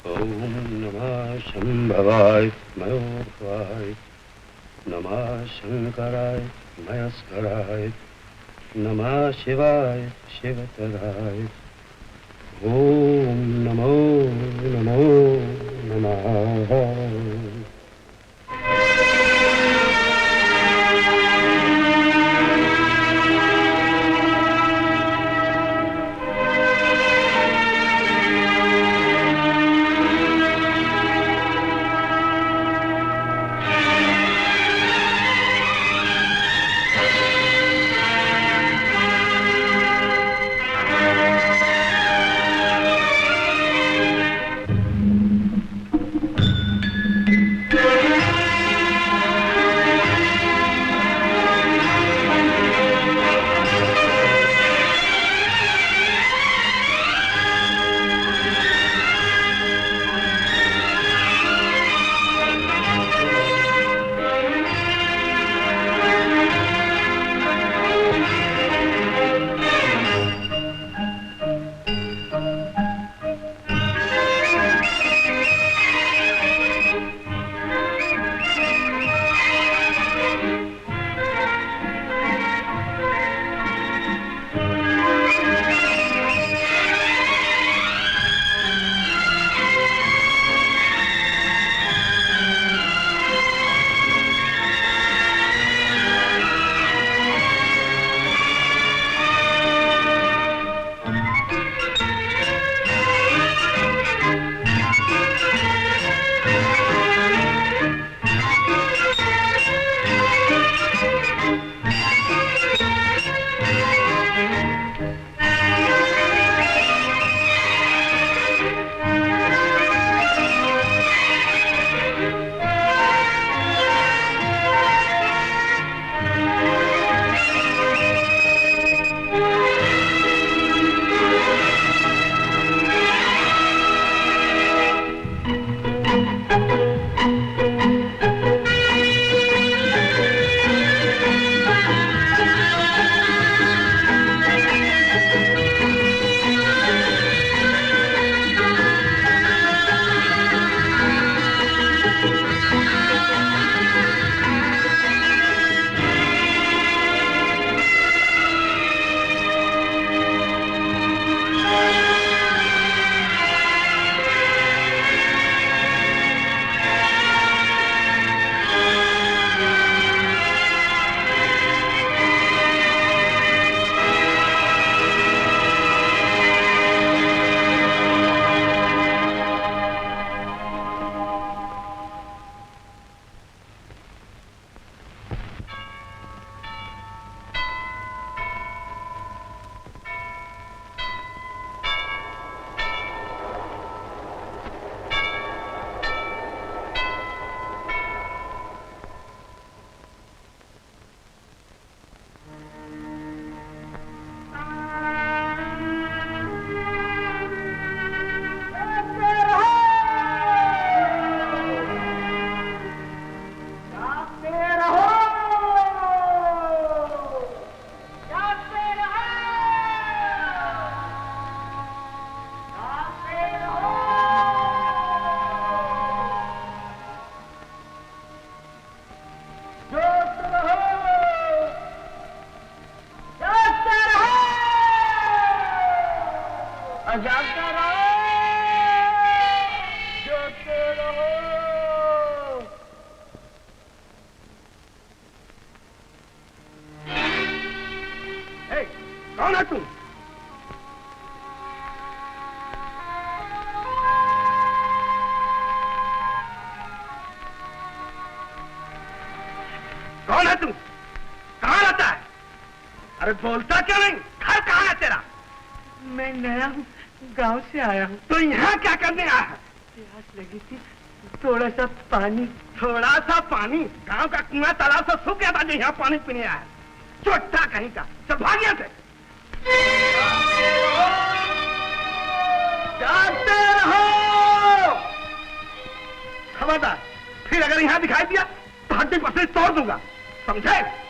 ओम नमः शंभवाय मयोभवाय नमः शंकराय मयस्कराय नमः शिवाय शिवतराय ओम नमो नमो नमः। बोलता क्यों नहीं? घर कहाँ है तेरा? मैं नया हूँ, गांव से आया हूँ। तो यहाँ क्या करने आया है? प्यास लगी थी, थोड़ा सा पानी। थोड़ा सा पानी? गांव का कुआं तालाब से सूख गया था जो यहाँ पानी पीने आया है। चोट्टा कहीं का, चल भाग यहाँ से। जागते रहो। खबरदार, फिर अगर यहाँ दिखाई दिया तो हड्डी पसली तोड़ दूंगा, समझे?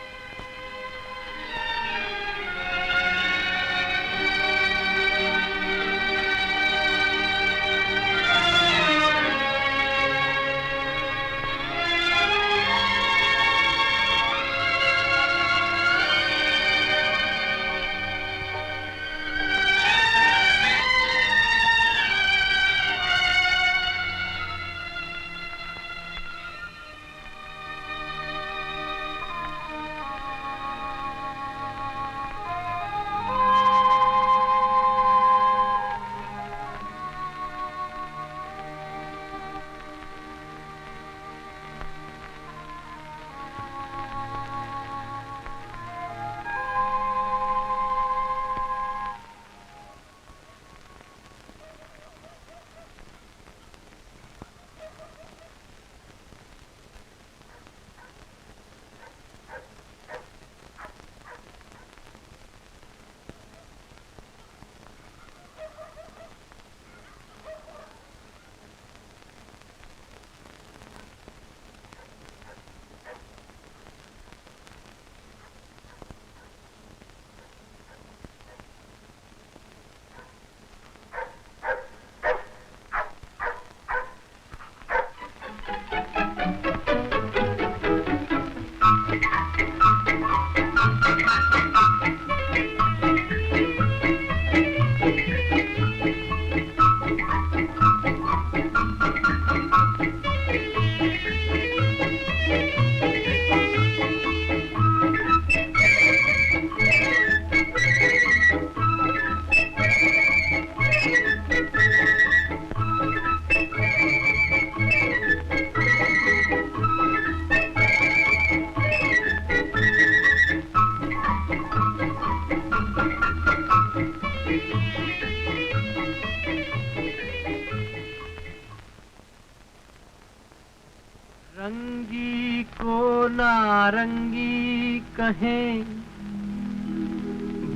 रंगी को नारंगी कहें,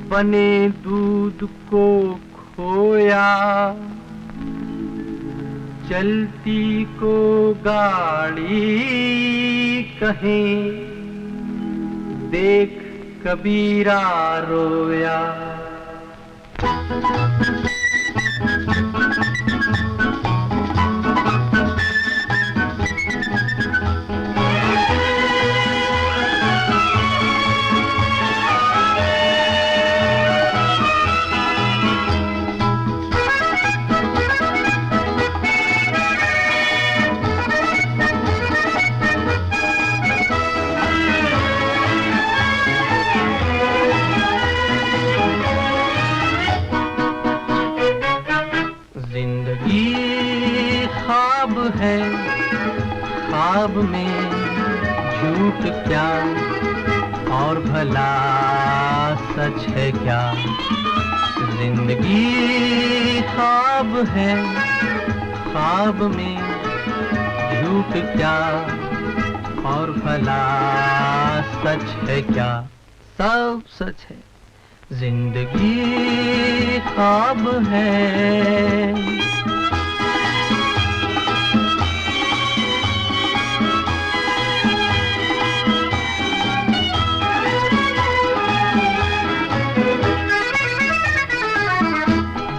बने दूध को खोया, चलती को गाड़ी कहें, देख कबीरा रोया। ख्वाब में झूठ क्या और भला सच है क्या। जिंदगी ख्वाब है, ख्वाब में झूठ क्या और भला सच है क्या। सब सच है, जिंदगी ख्वाब है।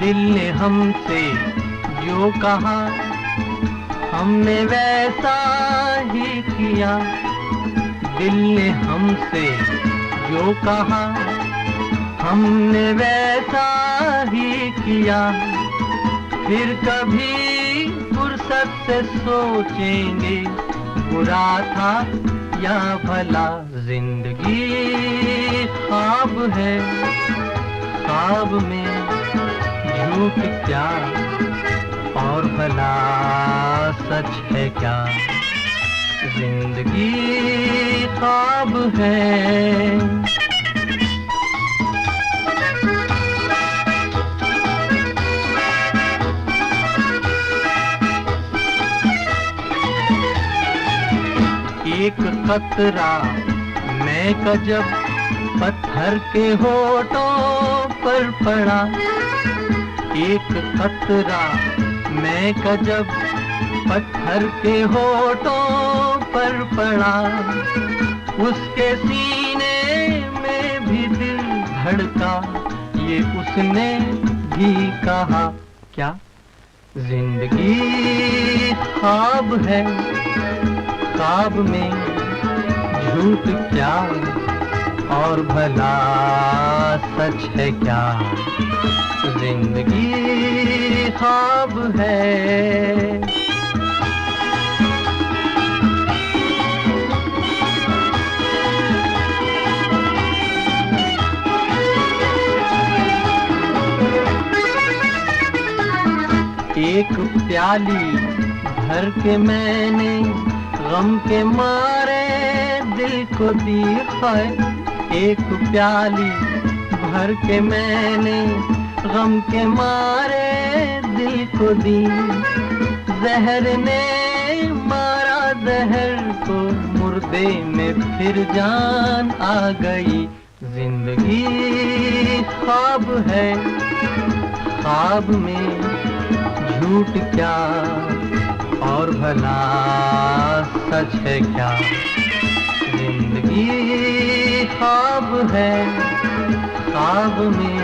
दिल ने हमसे जो कहा हमने वैसा ही किया। दिल ने हमसे जो कहा हमने वैसा ही किया। फिर कभी फुर्सत से सोचेंगे बुरा था या भला। जिंदगी ख्वाब है, ख्वाब में झूठ क्या और भला सच है क्या। जिंदगी ख्वाब है। एक खतरा मैं का जब पत्थर के होठों पर पड़ा। एक खतरा मैं का जब पत्थर के होठों पर पड़ा। उसके सीने में भी दिल धड़का, ये उसने भी कहा। क्या जिंदगी ख्वाब है, ख्वाब में झूठ क्या और भला सच है क्या। जिंदगी ख्वाब है। एक प्याली भर के मैंने गम के मारे दिल को दी है। एक प्याली भर के मैंने गम के मारे दिल को दी। जहर ने मारा जहर को, मुर्दे में फिर जान आ गई। जिंदगी ख्वाब है, ख्वाब में झूठ क्या और भला सच है क्या। जिंदगी ख्वाब है, ख्वाब में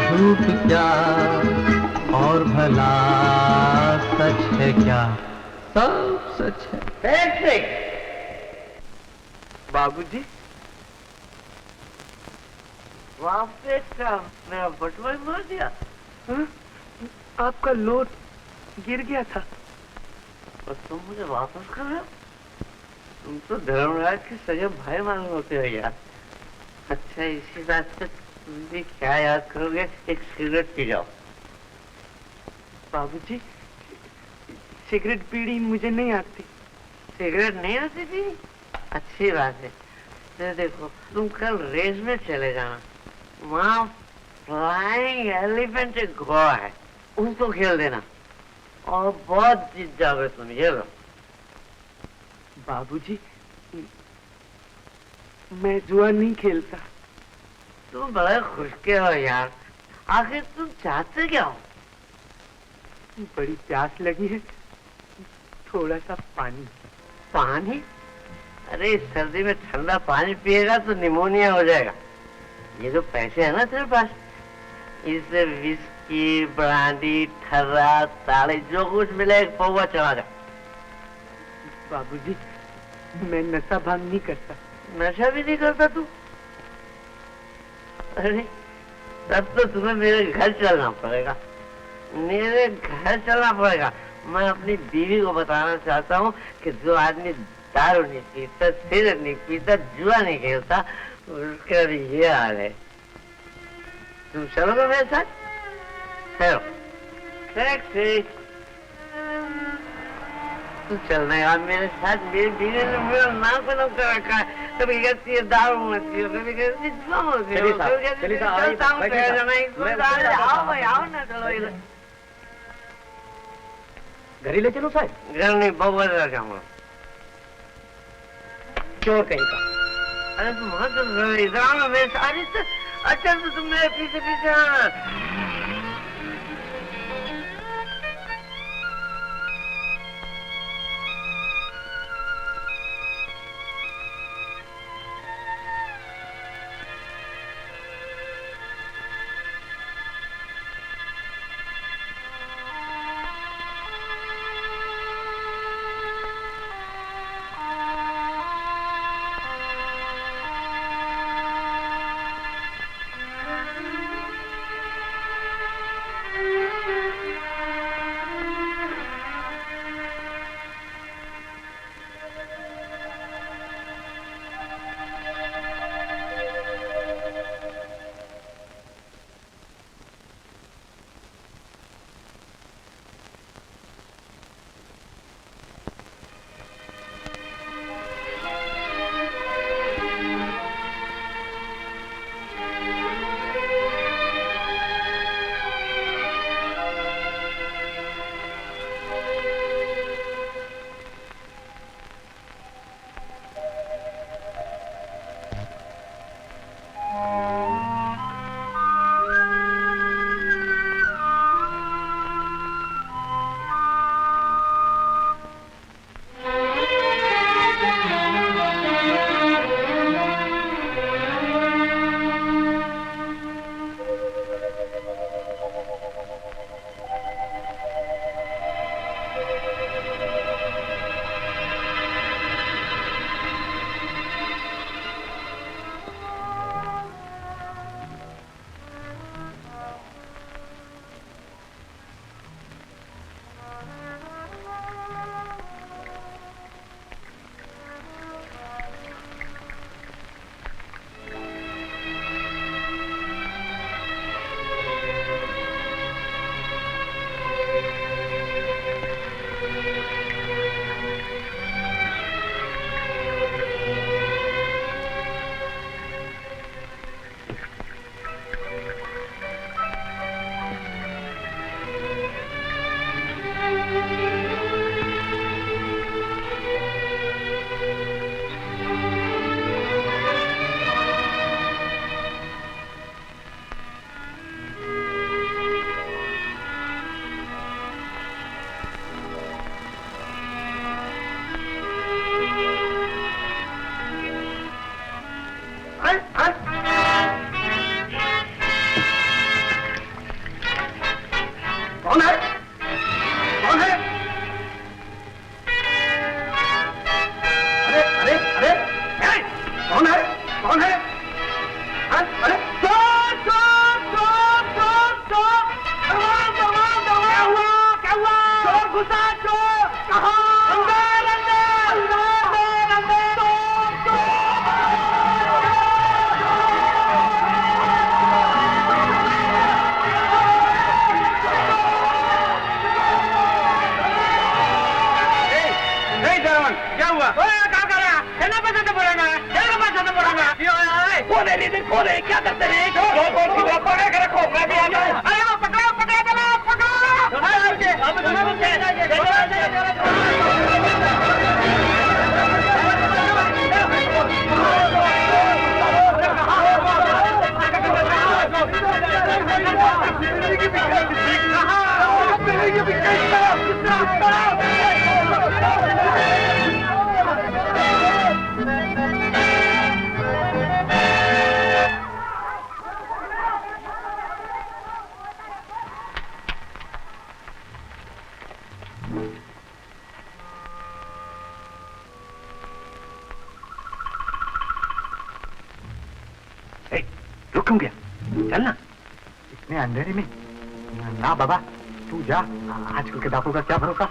झूठ क्या और भला सच है क्या। सब सच है। पैट्रिक! बाबूजी, वहाँ पे मेरा बटुआ मार दिया। हाँ? आपका लोट गिर गया था। और तुम मुझे वापस कर रहे हो? तुम तो धर्मराज के सगे भाई मालूम होते हो यार। अच्छा, इसी बात पे तुम भी क्या याद करोगे? एक सिगरेट पी जाओ। बाबूजी, सिगरेट बीड़ी मुझे नहीं आती। सिगरेट नहीं आती थी? अच्छी बात है। तो देखो, तुम कल रेस में चले जाना। वहाँ फ्लाइंग एलिफेंट एक घोड़ा है, उसको खेल देना और बहुत जीत जाओगे तुम। ये लो। बाबूजी, मैं जुआ नहीं खेलता। तुम बड़े खुश के हो यार, आखिर तुम चाहते क्या हो? बड़ी प्यास लगी है, थोड़ा सा पानी। पानी? अरे इस सर्दी में ठंडा पानी पिएगा तो निमोनिया हो जाएगा। ये जो पैसे है ना तेरे पास, इससे विस्की, ब्रांडी, ठर्रा, ताड़ी जो कुछ मिले एक पौवा चढ़ा जा। बाबूजी, मैं नशा भांग नहीं करता। नशा भी नहीं करता तू? अरे तब तो तुम्हें मेरे घर चलना पड़ेगा, मेरे घर चलना पड़ेगा। मैं अपनी बीवी को बताना चाहता हूँ कि जो आदमी दारू नहीं पीता, सिगरेट नहीं पीता, जुआ नहीं खेलता, उसका भी ये हाल है। तुम चलोगे मेरे साथ? चलो। टैक्सी। तू चलना यार मेरे साथ। मेरी बीवी ने मेरा नाक बना कर रखा है। कभी कहती है दारू मत पियो, कभी कहती है जुआ मत पियो, कभी कहती है चलता हूँ आओ भाई आओ ना, चलो इधर। घर ही ले चलो साहब। घर नहीं, बउआ जाऊंगा। चोर कहीं का। अरे तुम मत इधर आओ मेरे साथ। अच्छा तो तुम मेरे पीछे पीछे आना। रुक क्यों गया? चलना। इतने अंधेरे में? ना बाबा, तू जा। आजकल के डाकू का क्या भरोसा?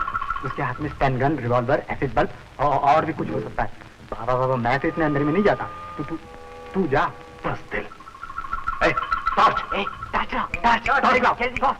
उसके हाथ में stand gun, revolver, acid bulb और भी कुछ हो सकता है। बाबा बाबा, मैं तो इतने अंधेरे में नहीं जाता। तू जा। बस दिल। Torch, torch.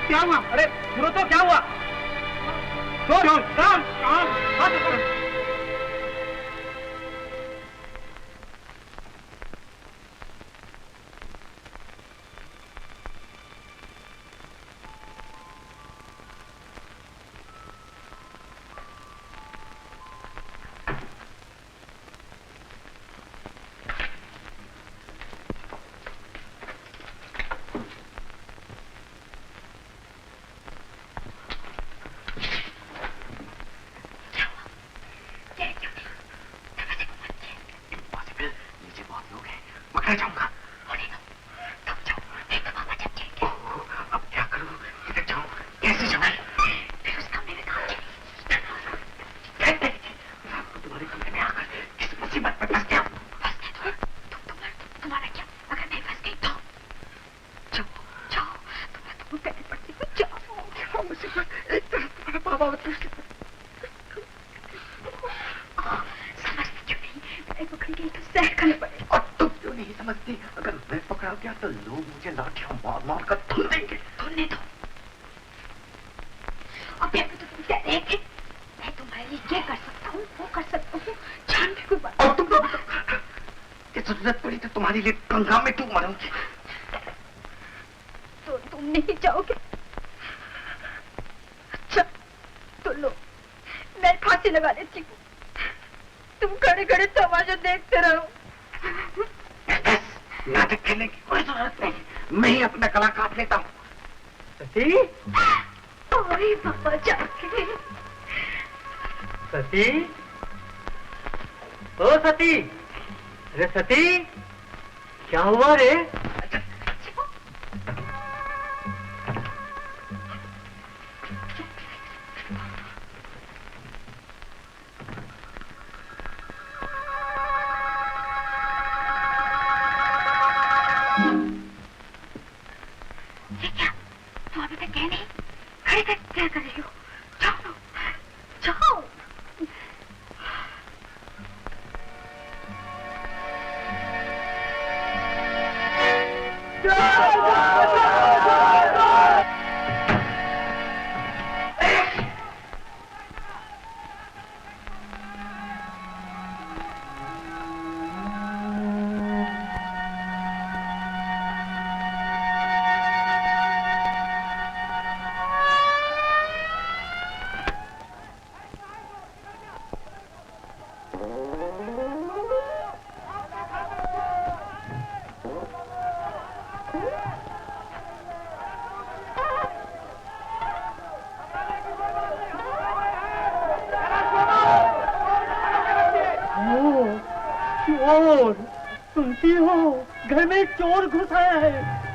क्या हुआ? अरे सुनो तो, क्या हुआ? काम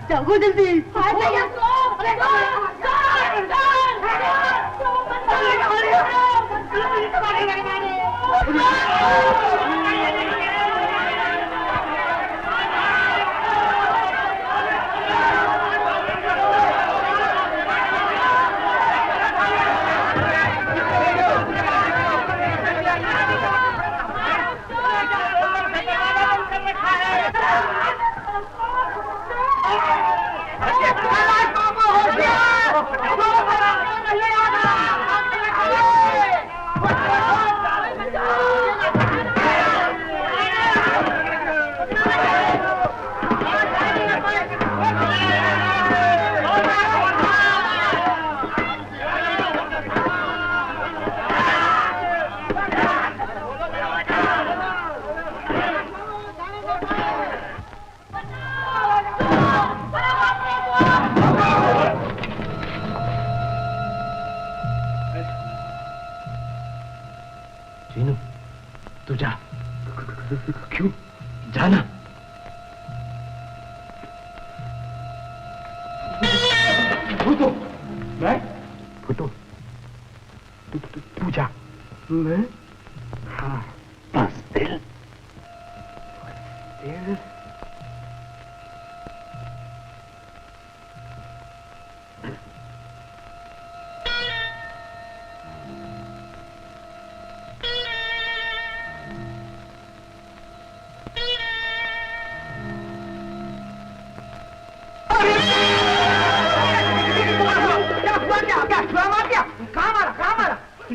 जागो जल्दी। मीनू तू जा। क्यों? जाना। फूटो। मैं? फूटो तू जा। मैं? हाँ बस दिल।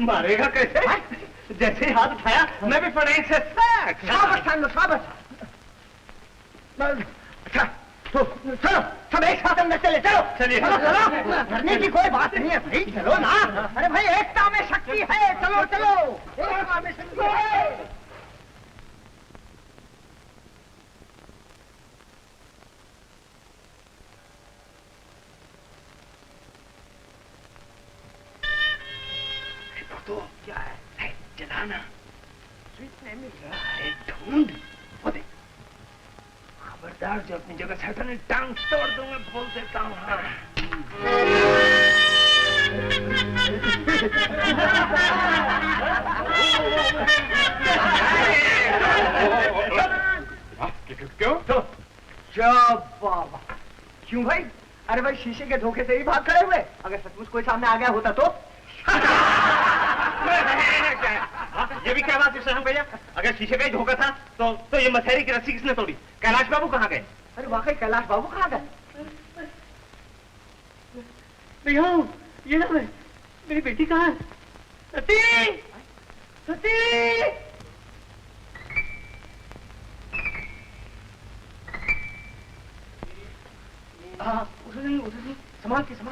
मारेगा कैसे? जैसे ही हाथ उठाया मैं भी पड़ेग से शाबाश। तो चलो सब एक साथ अंदर चले। चलो चलिए। डरने की कोई बात नहीं है भाई, चलो ना। अरे भाई एकता में शक्ति है, चलो चलो। एकता में शक्ति है। तो क्या है? जलाना स्विच नहीं मिल रहा है, ढूंढ। वो देख, खबरदार जो अपनी जगह से हटा नहीं, टांग तोड़ दूंगा, बोल देता हूँ। क्यों? तो बाबा क्यों भाई? अरे भाई शीशे के धोखे से ही भाग खड़े हुए। अगर सचमुच कोई सामने आ गया होता तो? ये भी क्या बात है शहम भैया? अगर शीशे का ही धोखा था तो ये मशहरी की रस्सी किसने तोड़ी? कैलाश बाबू कहाँ गए? अरे वाकई कैलाश बाबू कहाँ गए? भैया ये ना मेरी बेटी कहाँ है? सती! सती! उधर नहीं, संभाल के सती,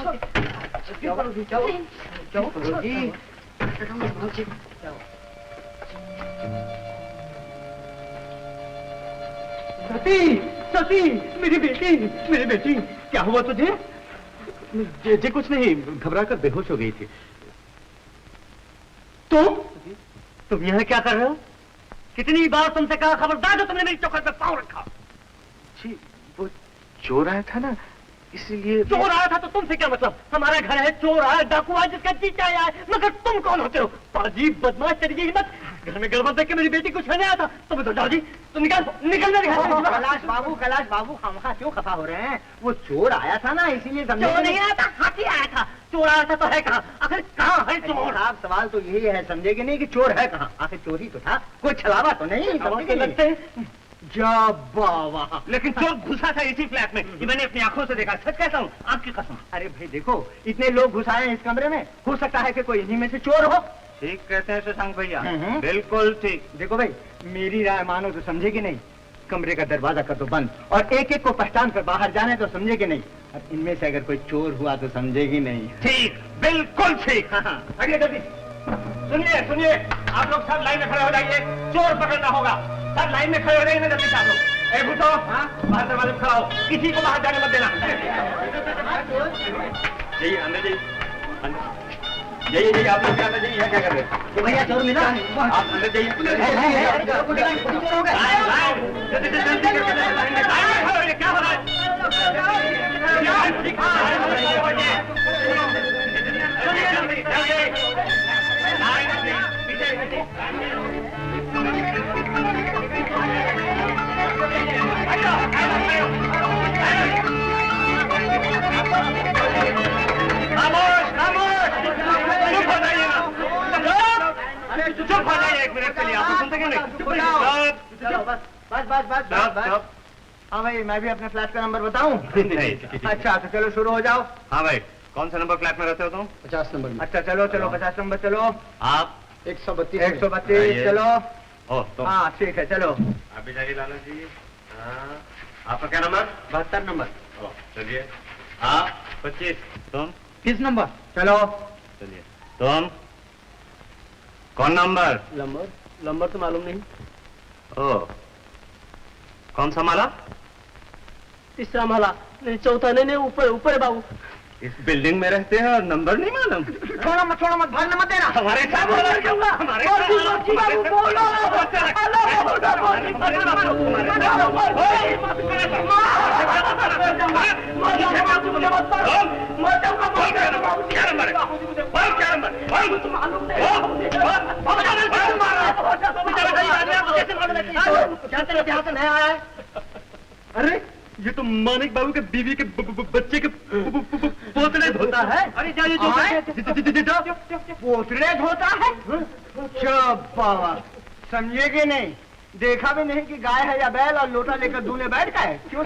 मेरी बेटी, क्या हुआ तुझे? जी कुछ नहीं, घबरा कर बेहोश हो गई थी। तुम यहाँ क्या कर रहे हो? कितनी बार तुमसे कहा, खबरदार जो तुमने मेरी चौखट पे पाँव रखा। जी वो चोर आया था ना, इसीलिए। चोर आया था तो तुमसे क्या मतलब? हमारा घर है, चोर आया, डाकू आया, जिसका जी चाहे आया, मगर तुम कौन होते हो? पाजी बदमाश, तेरी ये हिम्मत! घर में गड़बड़ देख के मेरी बेटी कुछ नहीं आया था। तुम्हें तो जाओ जी, तुम निकल कैलाश बाबू खामखा क्यों खफा हो रहे हैं? वो चोर आया था ना, इसीलिए चोर नहीं आया था, हाथी आया था। चोर आया था तो है कहाँ? आखिर कहाँ है चोर? आप सवाल तो यही है, समझेगे नहीं कि चोर है कहाँ? आखिर चोरी तो था, कोई छलावा तो नहीं। लगते बाबा लेकिन चोर घुसा था इसी फ्लैट में, ये मैंने अपनी आंखों से देखा, सच कहता हूँ, आपकी कसम। अरे भाई देखो, इतने लोग घुसाए हैं इस कमरे में, हो सकता है कि कोई इन्हीं में से चोर हो। ठीक कहते हैं शशांक भैया, बिल्कुल ठीक। देखो भाई, मेरी राय मानो तो समझेगी नहीं। कमरे का दरवाजा कर दो बंद और एक एक को पहचान कर बाहर जाने तो समझेगी नहीं। और इनमें से अगर कोई चोर हुआ तो समझेगी नहीं। ठीक, बिल्कुल ठीक। आगे जल्दी सुनिए, आप लोग सब लाइन में खड़े हो जाइए, चोर पकड़ना होगा। सब लाइन में खड़े हो जाइए, जल्दी आप लोग। ए भूतो, बाहर दरवाजे में खड़ा हो, किसी को बाहर जाने मत देना। जाइए अंदर, जाइए आप लोग अंदर जाइए। क्या कर रहे हैं? तो भैया चोर मिला, आप अंदर जाइए। क्या हो रहा है? चुप हो जाइए एक मिनट के लिए, आप सुनते क्यों नहीं? बस। हाँ भाई, मैं भी अपने फ्लैट का नंबर बताऊं? अच्छा तो चलो शुरू हो जाओ। हाँ भाई, कौन सा नंबर फ्लैट में रहते हो तुम? 50 नंबर में। अच्छा चलो 50 नंबर चलो। आप 132 132 चलो। ओ तो हाँ ठीक है चलो। आप भी जाइए लाला जी। हाँ, आपका क्या नंबर? 72 नंबर। ओ चलिए। आप 25, तुम 30 नंबर चलो। चलिए। तुम कौन नंबर? नंबर तो मालूम नहीं। ओ कौन सा माला? तीसरा माला नहीं, चौथा नहीं, ऊपर है बाबू। इस बिल्डिंग में रहते हैं और नंबर नहीं मालूम। छोड़ो मत भागना मत देना। हमारे साथ बोला जाऊंगा। हमारे साथ बोलो। अरे ये तो मानिक बाबू के बीवी के बच्चे के पोतड़े धोता है। अरे पोतड़े धोता है? बाबा समझेगे नहीं, देखा भी नहीं कि गाय है या बैल और लोटा लेकर दूल्हे बैठ गए। क्यों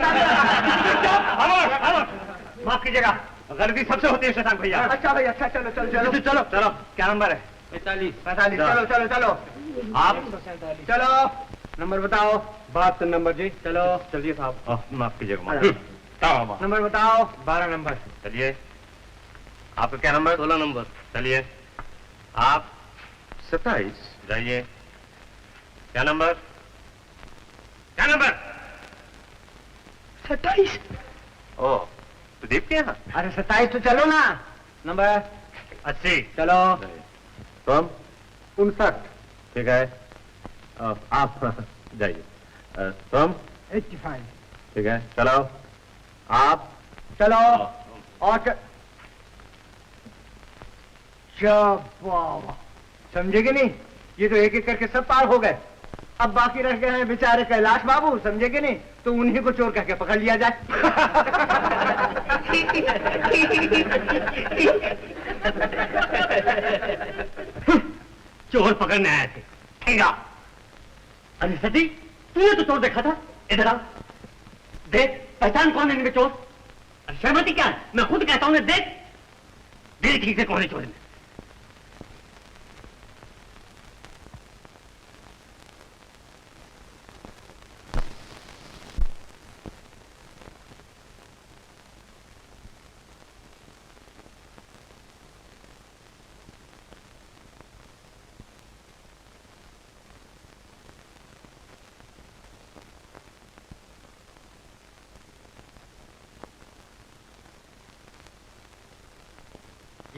माफ कीजिएगा, गलती सबसे होती है शशांक भैया। अच्छा भाई अच्छा, चलो चलो चलो चलो चलो, क्या नंबर है? 45। चलो चलो चलो आप चलो नंबर बताओ। 72 नंबर जी। चलो चलिए साहब। माफ कीजिएगा। नंबर बताओ। 12 नंबर। चलिए, आपका क्या नंबर? 16 नंबर। चलिए, आप 27 जाइए। क्या नंबर? क्या नंबर? 27। ओह, तो दीप के यहाँ? अरे 27 तो चलो ना। नंबर 80। चलो। तुम? 59। ठीक है, आप जाइए। तुम? 85। ठीक है, चलो। आप? चलो और समझे कि नहीं, ये तो एक एक करके सब पार हो गए। अब बाकी रह गए हैं बेचारे कैलाश बाबू, समझे कि नहीं, तो उन्हीं को चोर कह के पकड़ लिया जाए। चोर पकड़ने आए थे। ठेंगा। अरे सती, तूने तो चोर देखा था। इधर आ, देख पहचान कौन है इनमें चोर। अरे सहमति क्या है, मैं खुद कहता हूँ, देख देख ठीक से कौन है चोर इनमें।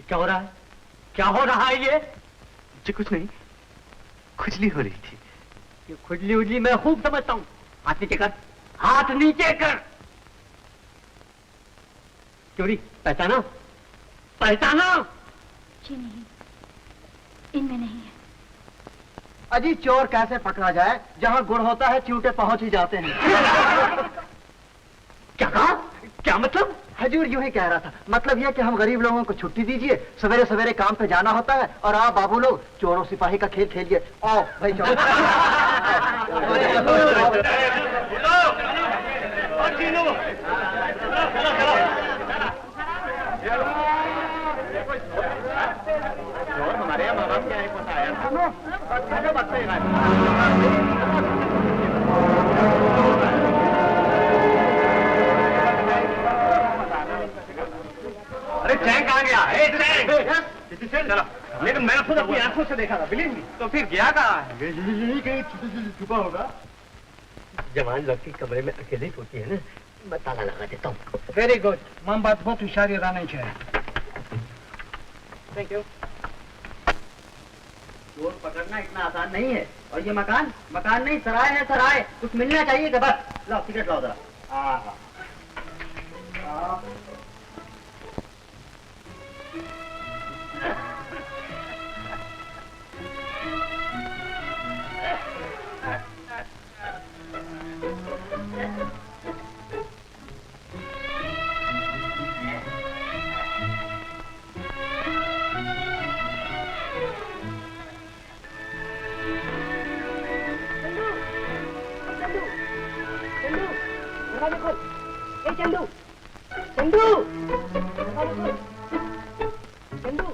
क्या हो रहा है, क्या हो रहा है ये? जी कुछ नहीं, खुजली हो रही थी। ये खुजली उजली मैं खूब समझता हूँ। हाथ नीचे कर, हाथ नीचे कर। चोरी पहचाना, पहचाना? जी नहीं, इनमें नहीं है। अजी चोर कैसे पकड़ा जाए, जहाँ गुड़ होता है चिमटे पहुंच ही जाते हैं। क्या कहा, क्या मतलब? हजूर यूं ही कह रहा था, मतलब यह कि हम गरीब लोगों को छुट्टी दीजिए, सवेरे सवेरे काम पे जाना होता है, और आप बाबू लोग चोरों सिपाही का खेल खेलिए। आओ भाई चलो। हमारे यहाँ माँ बाप क्या एक बताया। अरे चैन कहाँ गया? चलो, लेकिन मैंने खुद अपनी आंखों से देखा था, बिलीव मी। तो फिर गया कहाँ है? यही कहीं छुपा होगा। जवान लड़की कमरे में अकेली होती है ना, मैं ताला लगा देता हूँ। वेरी गुड, मां बात बहुत होशियारी रहनी चाहिए। Thank you. चोर पकड़ना इतना आसान नहीं है। और ये मकान मकान नहीं, सराय है सराय। कुछ मिलना चाहिए कि बस। लाओ टिकट लाओ जरा। चंदू, चंदू, चंदू,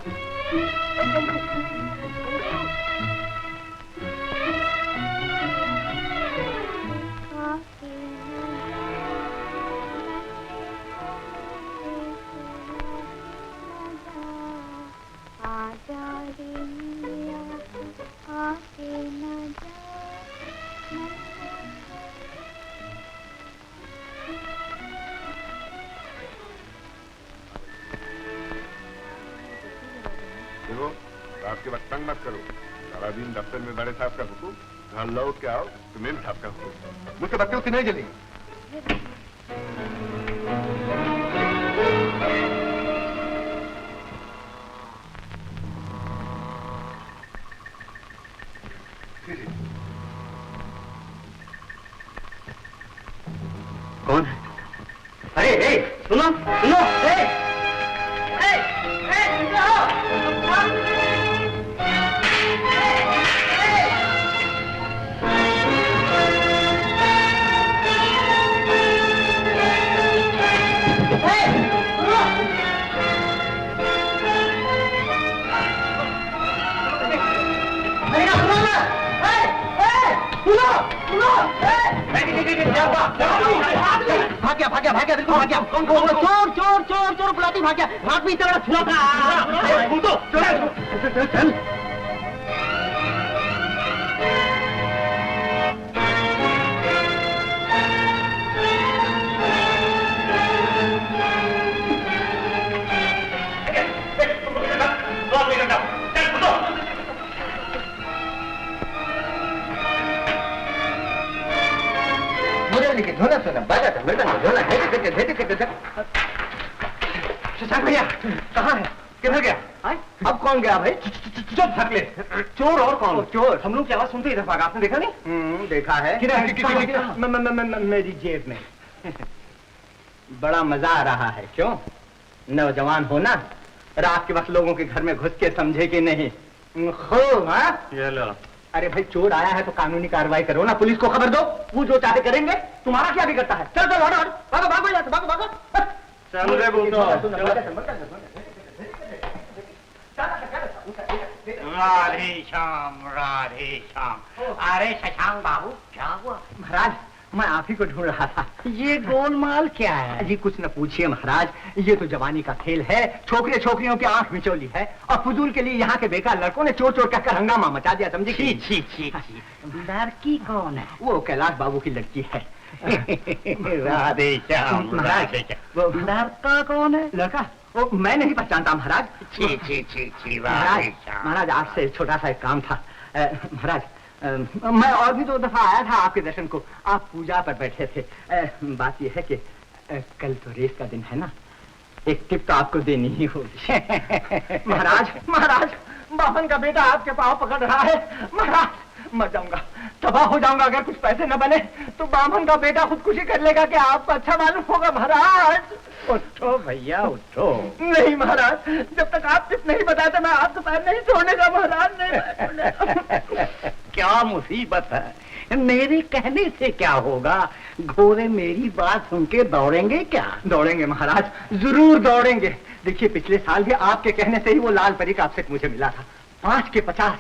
तंग मत करो। सारा दिन दफ्तर में बड़े साहब का हुक्म, घर लौट के आओ तो मेम साहब का हुक्म। मुझसे बत्ती उसी नहीं जली। कौन है? अरे सुनो सुनो, भाग्या भाग्या बिल्कुल भाग्या। कौन कौन? चोर चोर चोर चोर बुलाती भाग्या। रात में इतना छुरा था। चल झोला सुना बाजा था मृदंग झोला शशांक भैया कहाँ है? किधर गया? अब कौन गया भाई? चुप थकले। चोर और कौन? चोर हम लोग की आवाज सुनते इधर भागा। आपने देखा नहीं? देखा है। मेरी जेब में। बड़ा मजा आ रहा है। क्यों? नौजवान हो ना, रात के वक्त लोगों के घर में घुस के समझे कि नहीं। खूब। ये लो। अरे भाई चोर आया है तो कानूनी कार्रवाई करो ना, पुलिस को खबर दो, वो जो चाहे करेंगे, तुम्हारा क्या बिगड़ता है? चल चल भागो भागो भागो भागो भागो। चल रे बोलो। राधे श्याम राधे श्याम। अरे शशांक बाबू क्या हुआ? महाराज मैं आप ही को ढूंढ रहा था। ये गोलमाल क्या है? जी कुछ न पूछिए महाराज, ये तो जवानी का खेल है। छोकरे छोकरियों की आंख मिचौली है और फजूल के लिए यहाँ के बेकार लड़कों ने चोर चोर कहकर हंगामा मचा दिया, समझी? छी छी छी छी। लड़की कौन है? वो कैलाश बाबू की लड़की है। राधे श्याम महाराज वो लड़का कौन है? लड़का वो मैं नहीं पहचानता महाराज। छी छी छी छी। महाराज आपसे छोटा सा एक काम था। महाराज मैं और भी 2 दफा आया था आपके दर्शन को, आप पूजा पर बैठे थे। बात यह है कि कल तो रेस का दिन है ना, एक टिप तो आपको देनी ही होगी। महाराज महाराज बामन का बेटा आपके पाँव पकड़ रहा है। महाराज मर जाऊंगा, तबाह हो जाऊंगा अगर कुछ पैसे न बने तो बामन का बेटा खुदकुशी कर लेगा कि आपको अच्छा मालूम होगा। महाराज उठो भैया उठो। नहीं महाराज, जब तक आप टिप नहीं बताते मैं आपको पैर नहीं छोड़ने का। महाराज नहीं। क्या मुसीबत है? मेरे कहने से क्या होगा? घोड़े मेरी बात सुन के दौड़ेंगे क्या? दौड़ेंगे महाराज, जरूर दौड़ेंगे। देखिए पिछले साल भी आपके कहने से ही वो लाल परी का अपसेट मुझे मिला था। 5 के 50,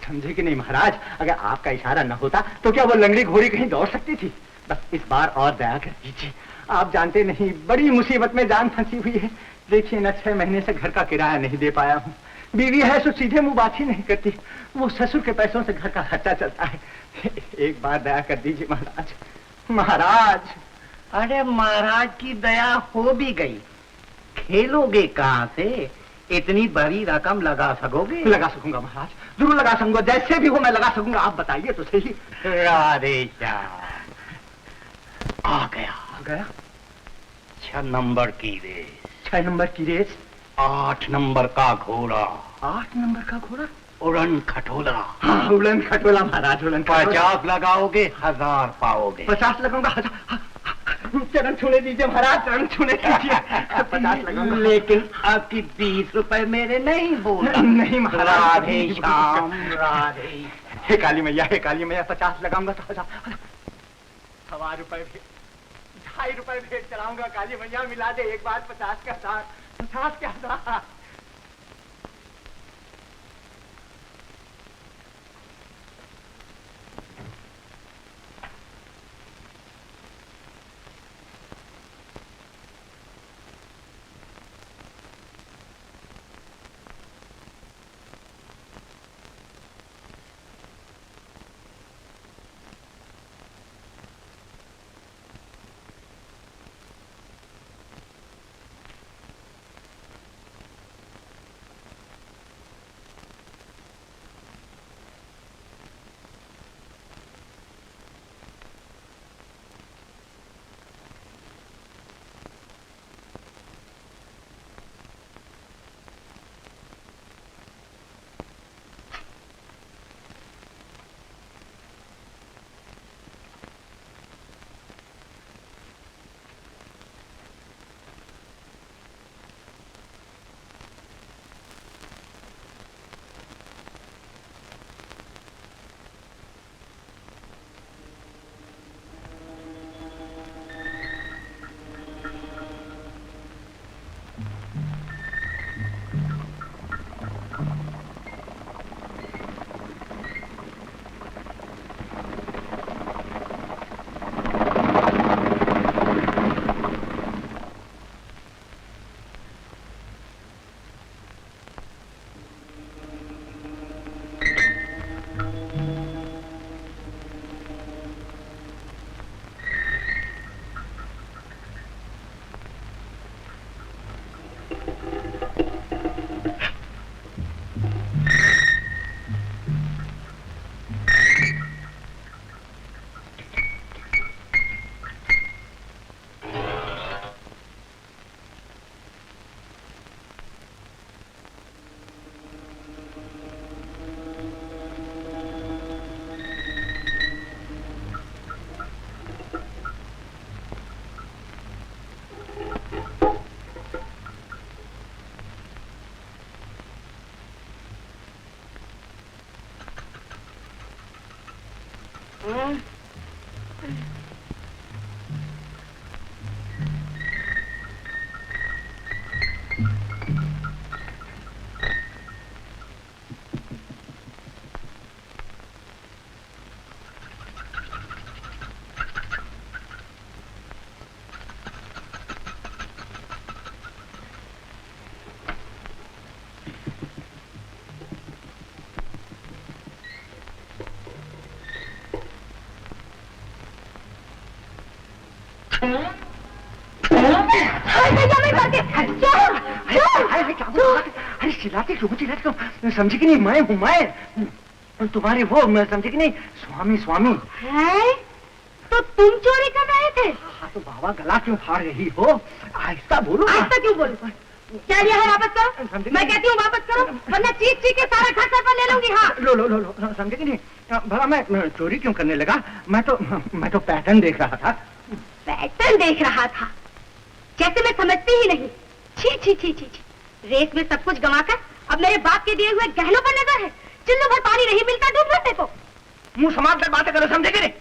समझे कि नहीं महाराज? अगर आपका इशारा न होता तो क्या वो लंगड़ी घोड़ी कहीं दौड़ सकती थी? बस इस बार और दया कर दीजिए। आप जानते नहीं बड़ी मुसीबत में जान फंसी हुई है। देखिए न 6 महीने से घर का किराया नहीं दे पाया हूँ। बीवी है सो सीधे मुंह बात ही नहीं करती, वो ससुर के पैसों से घर का खर्चा चलता है। एक बार दया कर दीजिए महाराज। महाराज अरे महाराज की दया हो भी गई, खेलोगे कहाँ से? इतनी बड़ी रकम लगा सकोगे? लगा सकूंगा महाराज, जरूर लगा सकूंगा। जैसे भी हो मैं लगा सकूंगा, आप बताइए तो सही। राधे श्याम आ गया। 6 नंबर की रेस। 6 नंबर की रेस? 8 नंबर का घोड़ा। 8 नंबर का घोड़ा? उड़न खटोला। हाँ उड़न खटोला महाराज, उड़न खटोला। 50 लगाओगे 1000 पाओगे। 50 लगाऊंगा 1000। चरण छूने दीजिए महाराज, चरण छूने दीजिए। 50 लगाऊंगा। लेकिन आपकी 20 रुपए मेरे नहीं बोल। नहीं महाराज। राधे श्याम राधे। हे काली मैया, हे काली मैया, 50 लगाऊंगा तो 1000। 1.25 रुपए भेज, 2.5 रुपए भेज चलाऊंगा। काली मैया मिला दे एक बार 50 का 1000, 50 का 1000। अरे चिल्लाते क्यों समझी कि नहीं? मैं हूँ, मैं तुम्हारे वो समझी कि नहीं? स्वामी स्वामी है? तो तुम चोरी कर रहे थे? हाँ तो बाबा गला क्यों फाड़ रही हो? आहिस्ता बोलो। आहिस्ता क्यों बोलो? क्या लिया है वापस करो? मैं कहती हूँ वापस करो, वरना चीख चीख के सारा घर सर पर ले लूंगी। हाँ लो लो लो लो, समझे कि नहीं? भला मैं चोरी क्यों करने लगा? मैं तो पैटर्न देख रहा था। पैटर्न देख रहा था? जैसे मैं समझती ही नहीं। छी छी छी छी छी। रेस में सब कुछ गंवाकर अब मेरे बाप के दिए हुए गहनों पर नजर है। चुल्लू भर पानी नहीं मिलता डूब मरने को। मुंह समाज कर बातें करो, समझे कि नहीं?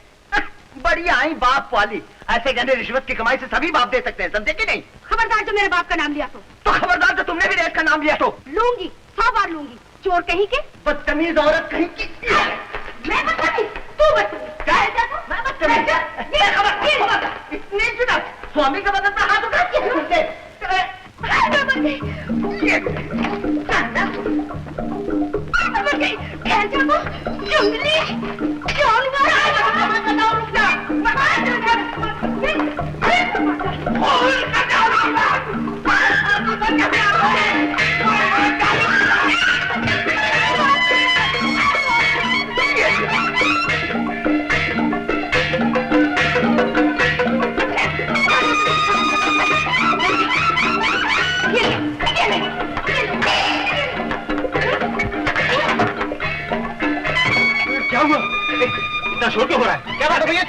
बड़ी आई बाप वाली। ऐसे गहने रिश्वत की कमाई से सभी बाप दे सकते हैं, समझे कि नहीं? खबरदार जो मेरे बाप का नाम लिया तो खबरदार जो तुमने भी रेस का नाम लिया तो लूंगी, 100 बार लूंगी। चोर कहीं के, बदतमीज औरत कहीं की। मैं बदतमीज, तू बदतमीज। क्या है क्या? मैं बदतमीज। इतने जुदा स्वामी का बदन पर हाथ उठा के क्या हुआ? इतना शोर क्यों हो रहा है? क्या बात हो गई है?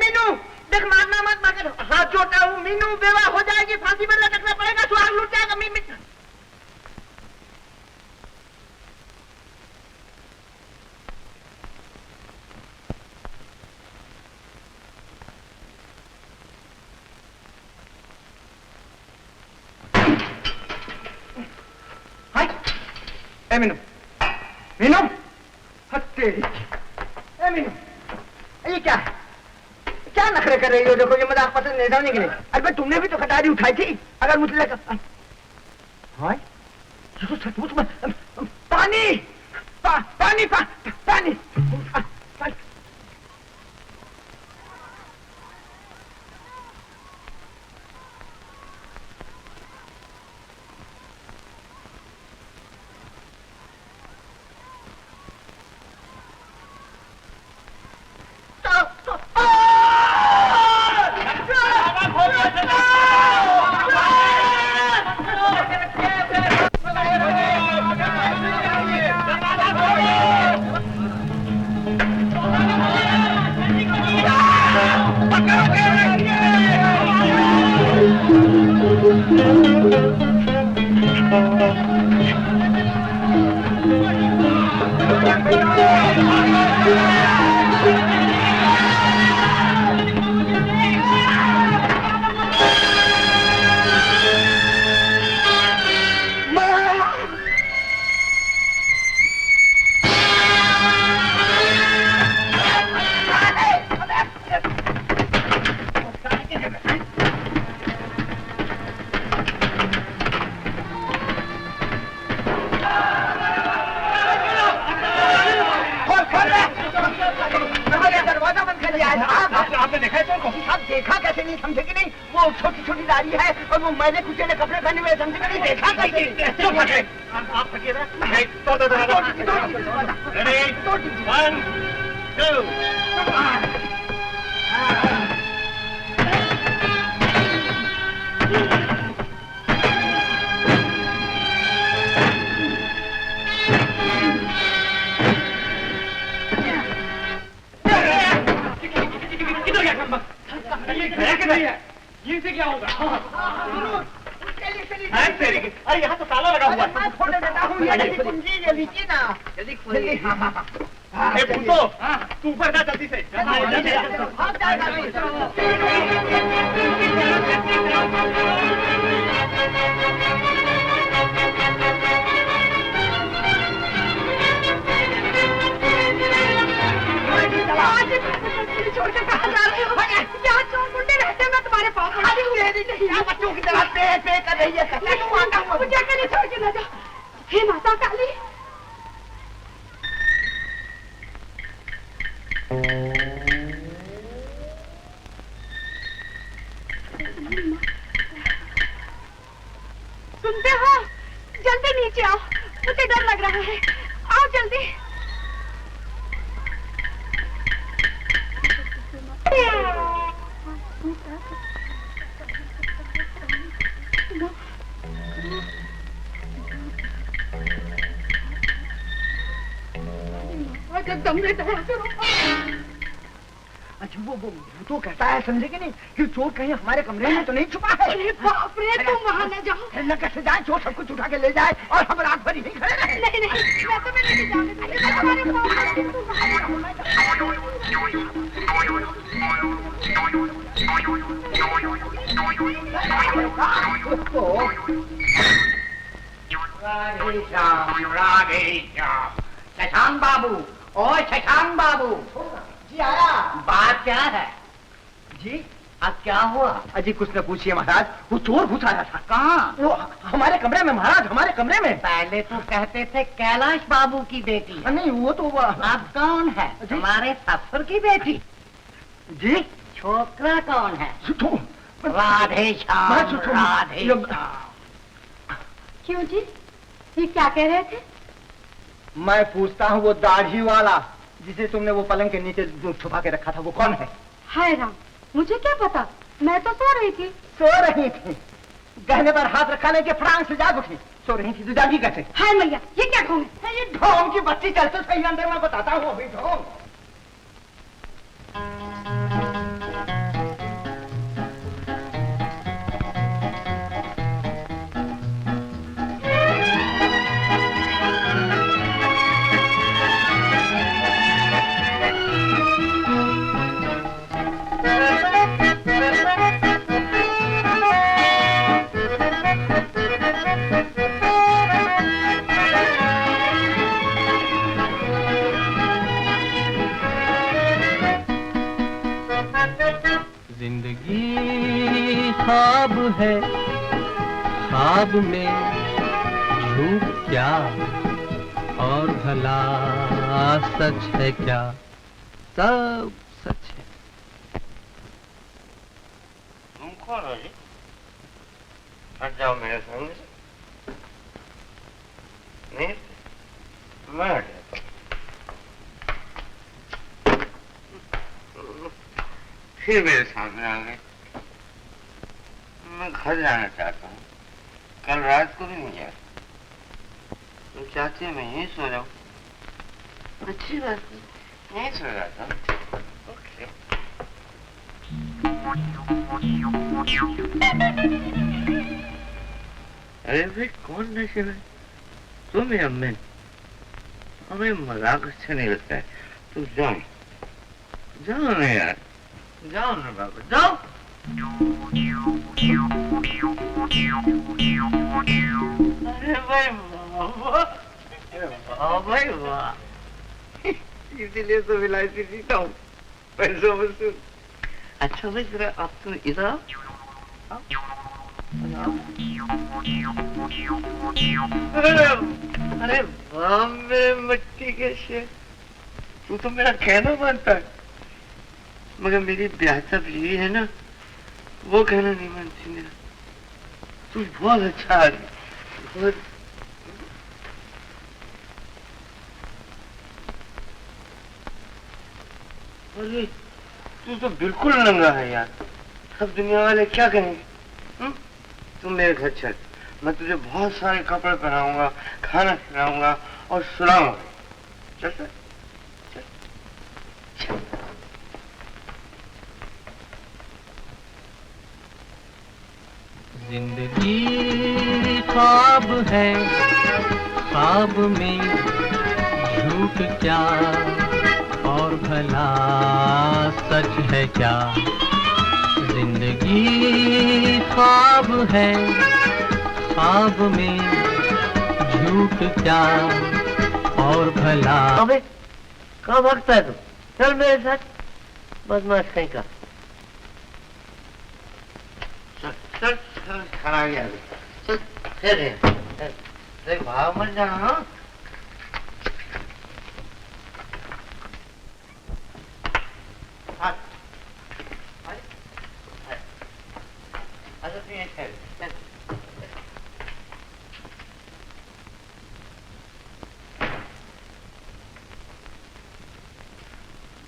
मीनू देख, मारना मत, मगर हाथ जोड़ता हूँ। मीनू बेवा हो जाएगी, फांसी पर लटकना पड़ेगा, सुहाग लुट जाएगा। मीनू मीनू तेरी मीनू, ये क्या है? क्या नखरे कर रही हो? देखो ये मजाक पसंद नहीं, समझने के लिए। अरे तुमने भी तो खटारी उठाई थी। अगर मुझे लगा हाँ ये तो सचमुच में पानी पानी पानी। आपने देखा है चोर को? आप देखा कैसे नहीं, समझे कि नहीं? वो छोटी छोटी दाढ़ी है और वो मैंने कुचले कपड़े पहने हुए, समझे कि नहीं? देखा कैसे? चुप रखे। आप फटिए ना। रेडी 1 2 किधर गया? ये गया कि नहीं है? ये से क्या होगा? अरे यहाँ तो ताला लगा हुआ है। मैं खोल देता हूँ, ये जल्दी कुंजी ये लीजिए ना, जल्दी खोलिए। ए भूतो, तू ऊपर जा जल्दी से। भाग जाएगा। छोड़कर कहाँ जा रहे हो? यहाँ चोर गुंडे रहते हैं, मैं तुम्हारे पास खाली हुए नहीं। यहाँ बच्चों की तरह पे कर रही है। मुझे अकेले छोड़ के न जाओ। हे माता काली। सुनते हो? जल्दी नीचे आओ, मुझे डर लग रहा है। आओ जल्दी। अच्छा वो तो कहता है, समझे कि नहीं, कि चोर कहीं हमारे कमरे में तो नहीं छुपा है। अरे बाप रे, तुम वहाँ न जाओ। न कैसे जाए, चोर सब कुछ उठा के ले जाए और हम रात भर यहीं खड़े रहे। नहीं नहीं, मैं तुम्हें लेके जाऊंगी। तुम्हारे राधे श्याम। शशांक बाबू, ओ शशांक बाबू। जी आया। बात क्या है? जी अब क्या हुआ? अजी कुछ न पूछिए महाराज, वो चोर घुस आया था। कहाँ? वो हमारे कमरे में महाराज, हमारे कमरे में। पहले तो कहते थे कैलाश बाबू की बेटी। नहीं वो तो अब कौन है? हमारे ससुर की बेटी। जी छोकरा कौन है? राधे श्याम, राधे श्याम। क्यों जी, ये क्या कह रहे थे? मैं पूछता हूँ, वो दाढ़ी वाला जिसे तुमने वो पलंग के नीचे छुपा के रखा था, वो कौन है? हाय राम, मुझे क्या पता, मैं तो सो रही थी। सो रही थी? गहने पर हाथ रखा नहीं कि फ्रांस से जाग उठी? सो रही थी तो जागी कैसे? हाय मैया, ये क्या ढोंग है? ये ढोंग की बत्ती चलते सही अंदर मैं बताता हूँ अभी ढोंग। ख्वाब है, ख्वाब में झूठ क्या और भला सच है क्या? सब सच है। तुम कौन हो जी? हट जाओ मेरे सामने से। नहीं मैं हट जाता। फिर मेरे सामने आ गए। मैं घर जाना चाहता हूँ, कल रात को भी नहीं जा। तुम चाहती है मैं यहीं सो जाऊँ? अच्छी बात है, यहीं सो जाता हूँ। ओके। अरे भाई कौन नशे में? तुम या मैं? हमें मजाक अच्छा नहीं लगता है। तुम जाओ, जाओ ना यार, जाओ ना बाबा, जाओ। अरे भाई वाह, वाह भाई वाह, इसीलिए तो विलायती जीता हूँ, पैसों वसूल। अच्छा भाई जरा आप तुम इधर आओ। अरे वाह मेरे मिट्टी के शेर, तू तो मेरा कहना मानता है, मगर मेरी ब्याहता बीवी है ना, वो कहना नहीं मानती मेरा। तू बहुत अच्छा आदमी, बहुत। अरे तू तो बिल्कुल नंगा है यार, सब दुनिया वाले क्या कहेंगे? तू मेरे घर चल, मैं तुझे बहुत सारे कपड़े पहनाऊंगा, खाना खिलाऊंगा और सुलाऊंगा। चल चल चल चल। जिंदगी ख्वाब है, ख्वाब में झूठ क्या और भला सच है क्या। जिंदगी ख्वाब है, ख्वाब में झूठ क्या और भला। अबे कहाँ भागता है तू? चल मेरे साथ, बदमाश कहीं का। चल चल चल, खड़ा गया चल। फिर भाव मत जाना। हाँ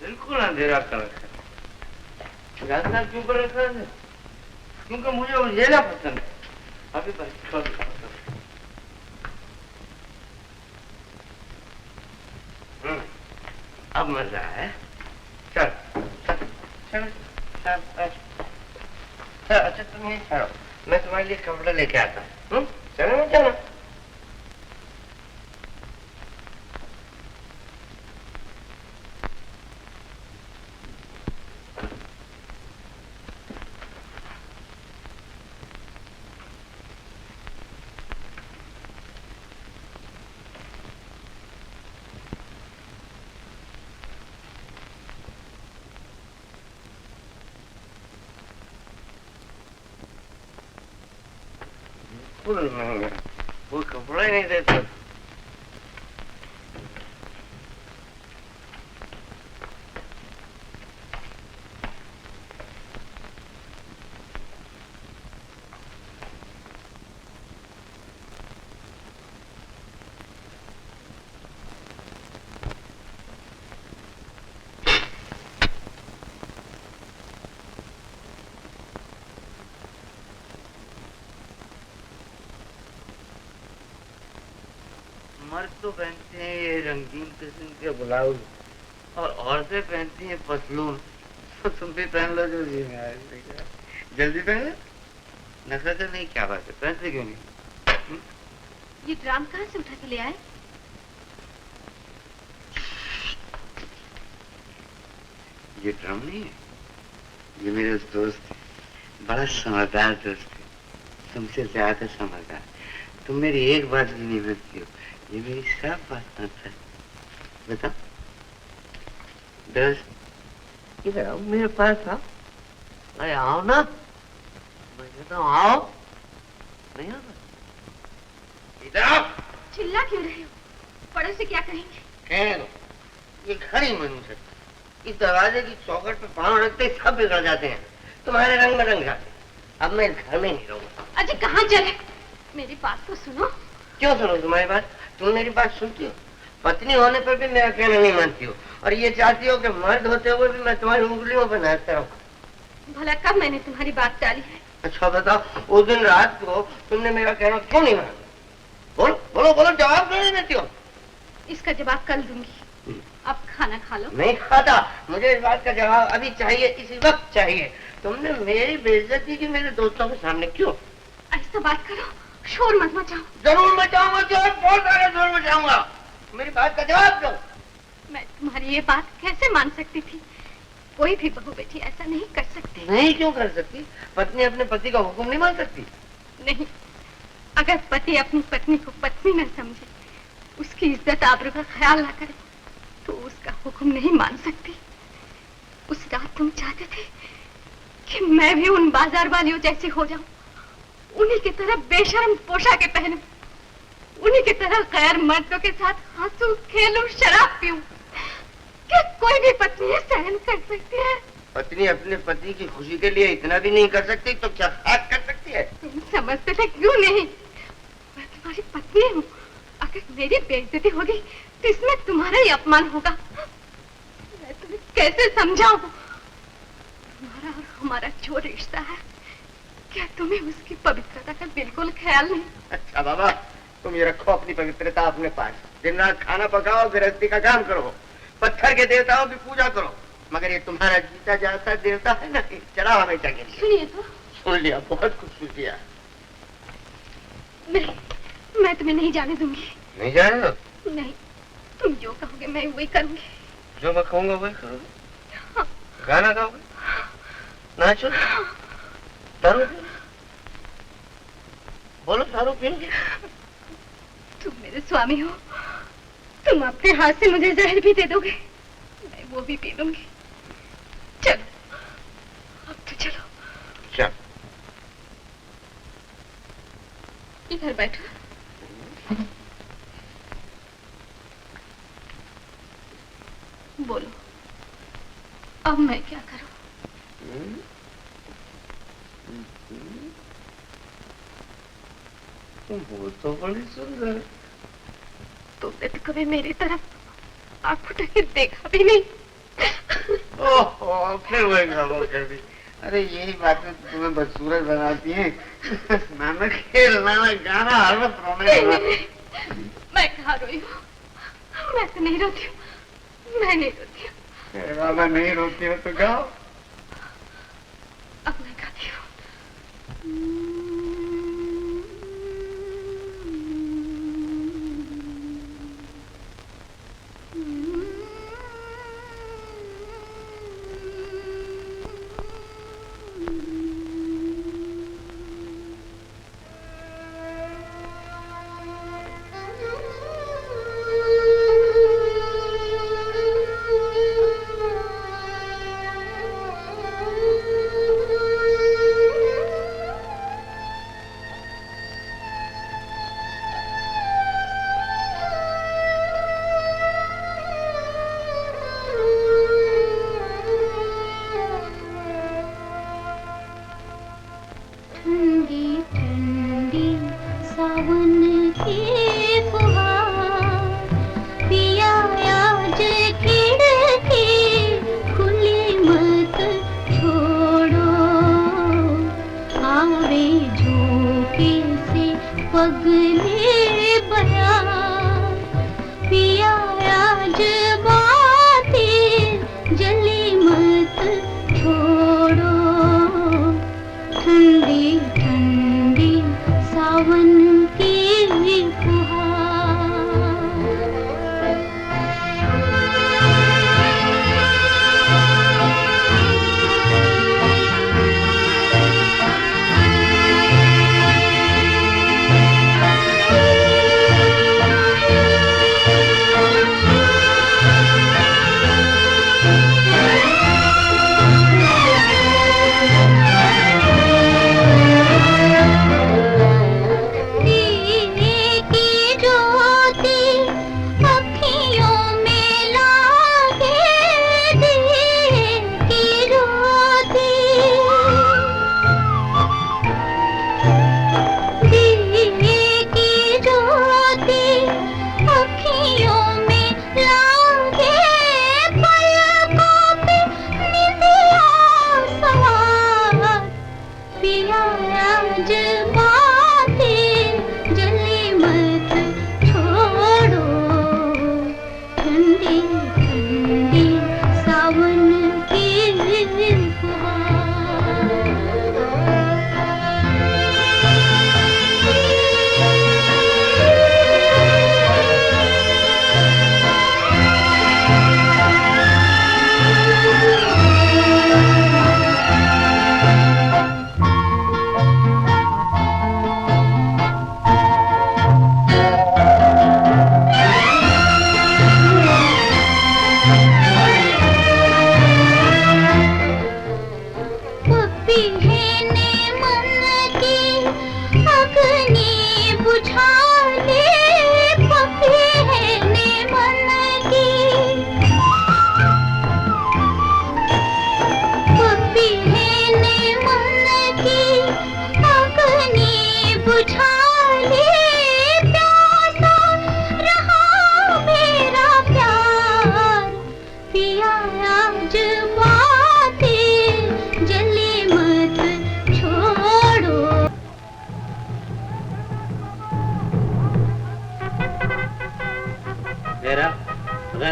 बिल्कुल अंधेरा कर रखा है। जानना क्यों कर रखा है? क्योंकि मुझे उजेला पसंद है। अभी बस अब मजा है। चल चल चल चल चल। अच्छा तुम यहीं ठहरो, मैं तुम्हारे लिए कपड़ा लेके आता हूँ। चलो ना चलो। वो कपड़ा ही नहीं देता। मर्द तो पहनते हैं ये रंगीन किस्म के ब्लाउज और औरतें पहनती हैं पतलून। तो तुम भी पहन लो जो जी में आए। जल्दी पहन लो। नखरा तो नहीं, क्या बात है, पहनते क्यों नहीं? ये ड्राम कहाँ से उठा के ले आए? ये ड्रम नहीं है, ये मेरे दोस्त है, बड़ा समझदार दोस्त है, तुमसे ज्यादा समझदार। तुम मेरी एक बात भी नहीं मानती हो, ये मेरी सब बात मानता है। बताओ दोस्त, इधर आओ मेरे पास आओ। अरे आओ ना, मैं कहता हूँ आओ। नहीं आओ, इधर आओ। चिल्ला क्यों रहे हो? पड़ोसी क्या कहेंगे? कह दो, ये घर ही मनुष्य है। इस दरवाजे की चौखट पे पांव रखते ही सब बिगड़ जाते हैं, तुम्हारे रंग में रंग जाते हैं। अब मैं घर में नहीं रहूंगा। अजय कहाँ चले? मेरी बात तो सुनो। क्यों सुनो तुम्हारी बात? तुम मेरी बात सुनती हो? पत्नी होने पर भी मेरा कहना नहीं मानती हो, और ये चाहती हो कि मर्द होते हुए भी मैं तुम्हारी उंगलियों पर नाचता रहूं। भला कब मैंने तुम्हारी बात टाली है? अच्छा बताओ, उस दिन रात को तुमने मेरा कहना क्यों नहीं माना? बोलो बोलो बोलो, जवाब क्यों नहीं देती हो? इसका जवाब कल दूंगी, अब खाना खा लो। नहीं खाता, मुझे इस बात का जवाब अभी चाहिए, इसी वक्त चाहिए। तुमने मेरी बेइज्जती की मेरे दोस्तों के सामने क्यों? ऐसा बात करो, शोर मत मचाओ। जरूर मचाऊंगा, बहुत सारा शोर मचाऊंगा। मेरी बात का जवाब दो। मैं तुम्हारी ये बात कैसे मान सकती थी? कोई भी बहू बेटी ऐसा नहीं कर सकती। नहीं क्यों कर सकती? पत्नी अपने पति का हुक्म नहीं मान सकती? नहीं, अगर पति अपनी पत्नी को पत्नी न समझे, उसकी इज्जत आबरू का ख्याल न करे, तो उसका हुक्म नहीं मान सकती। उस रात तुम चाहते थे कि मैं भी उन बाजार वालियों जैसी हो जाऊं, उन्हीं की तरह बेशर्म पोशाकें पहनूं, उन्हीं की तरह गैर मर्दों के साथ हंसूं, खेलूं, शराब पीऊं। क्या कोई भी पत्नी सहन कर सकती है? पत्नी अपने पति की खुशी के लिए इतना भी नहीं कर सकती तो क्या बात कर सकती है? तुम समझते थे क्यों नहीं? मैं तुम्हारी पत्नी हूँ, अगर मेरी बेइज्जती होगी तो इसमें तुम्हारा ही अपमान होगा। मैं तुम्हें कैसे समझाऊं? तुम्हारा और हमारा जो रिश्ता है, क्या तुम्हें उसकी पवित्रता का बिल्कुल ख्याल नहीं? अच्छा बाबा, तुम ये रखो अपनी पवित्रता अपने पास। दिन रात खाना पकाओ, गृहस्थी का काम करो, पत्थर के देवताओं की पूजा करो, मगर ये तुम्हारा जीता जाता देवता है ना, चढ़ा हमेशा के लिए। सुनिए तो। सुन लिया, बहुत कुछ सुन लिया। मैं तुम्हें नहीं जाने दूंगी। नहीं जाने दो? नहीं, तुम जो कहोगे मैं वही करूंगी। जो मैं कहूंगा वही करोगे? हाँ। गाना गाओगे? नाचो? दारू पियोगे? बोलो दारू पियोगे? तुम मेरे स्वामी हो, तुम अपने हाथ से मुझे जहर भी दे दोगे, मैं वो भी पी लूंगी। चलो, अब तो चलो। चल। इधर बैठो। बोलो, अब मैं क्या करूं? वो तो बड़ी सुंदर है। तुमने तो कभी मेरी तरफ आंख उठा के देखा भी नहीं। ओह, फिर वही गाना कर दी। अरे यही बातें तुम्हें बदसूरत बनाती हैं। नाना खेलना, गाना हर वक्त रोने लगा। मैं कहाँ रोई हूँ? मैं तो नहीं रोती हूँ, मैं नहीं रोती हूँ। बाबा नहीं रोती हो तो गाओ। अब मैं गाती हूँ।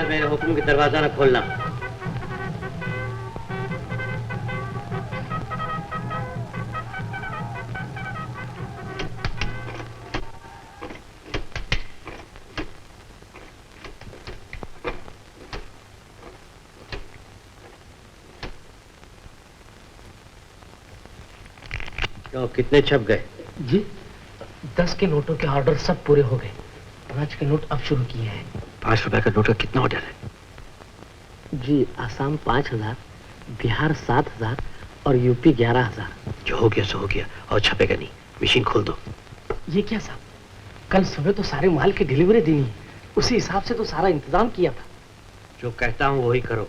मेरे हुक्म की दरवाजा न खोलना। तो कितने छप गए? जी 10 के नोटों के ऑर्डर सब पूरे हो गए। 5 के नोट अब शुरू किए हैं। 5 रुपए का नोट का कितना ऑर्डर है? जी आसाम 5000, बिहार 7000 और यूपी 11000। जो हो गया सो हो गया, और छपेगा नहीं। मशीन खोल दो। ये क्या साहब, कल सुबह तो सारे माल की डिलीवरी देनी है, उसी हिसाब से तो सारा इंतजाम किया था। जो कहता हूँ वही करो।